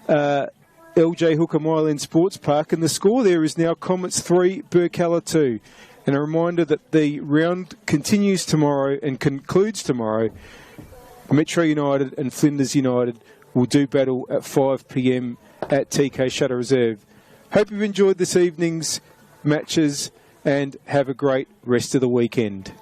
LJ Hooker Myland Sports Park, and the score there is now Comets 3, Burkalla 2. And a reminder that the round continues tomorrow and concludes tomorrow. Metro United and Flinders United will do battle at 5 p.m. at TK Shutter Reserve. Hope you've enjoyed this evening's matches and have a great rest of the weekend.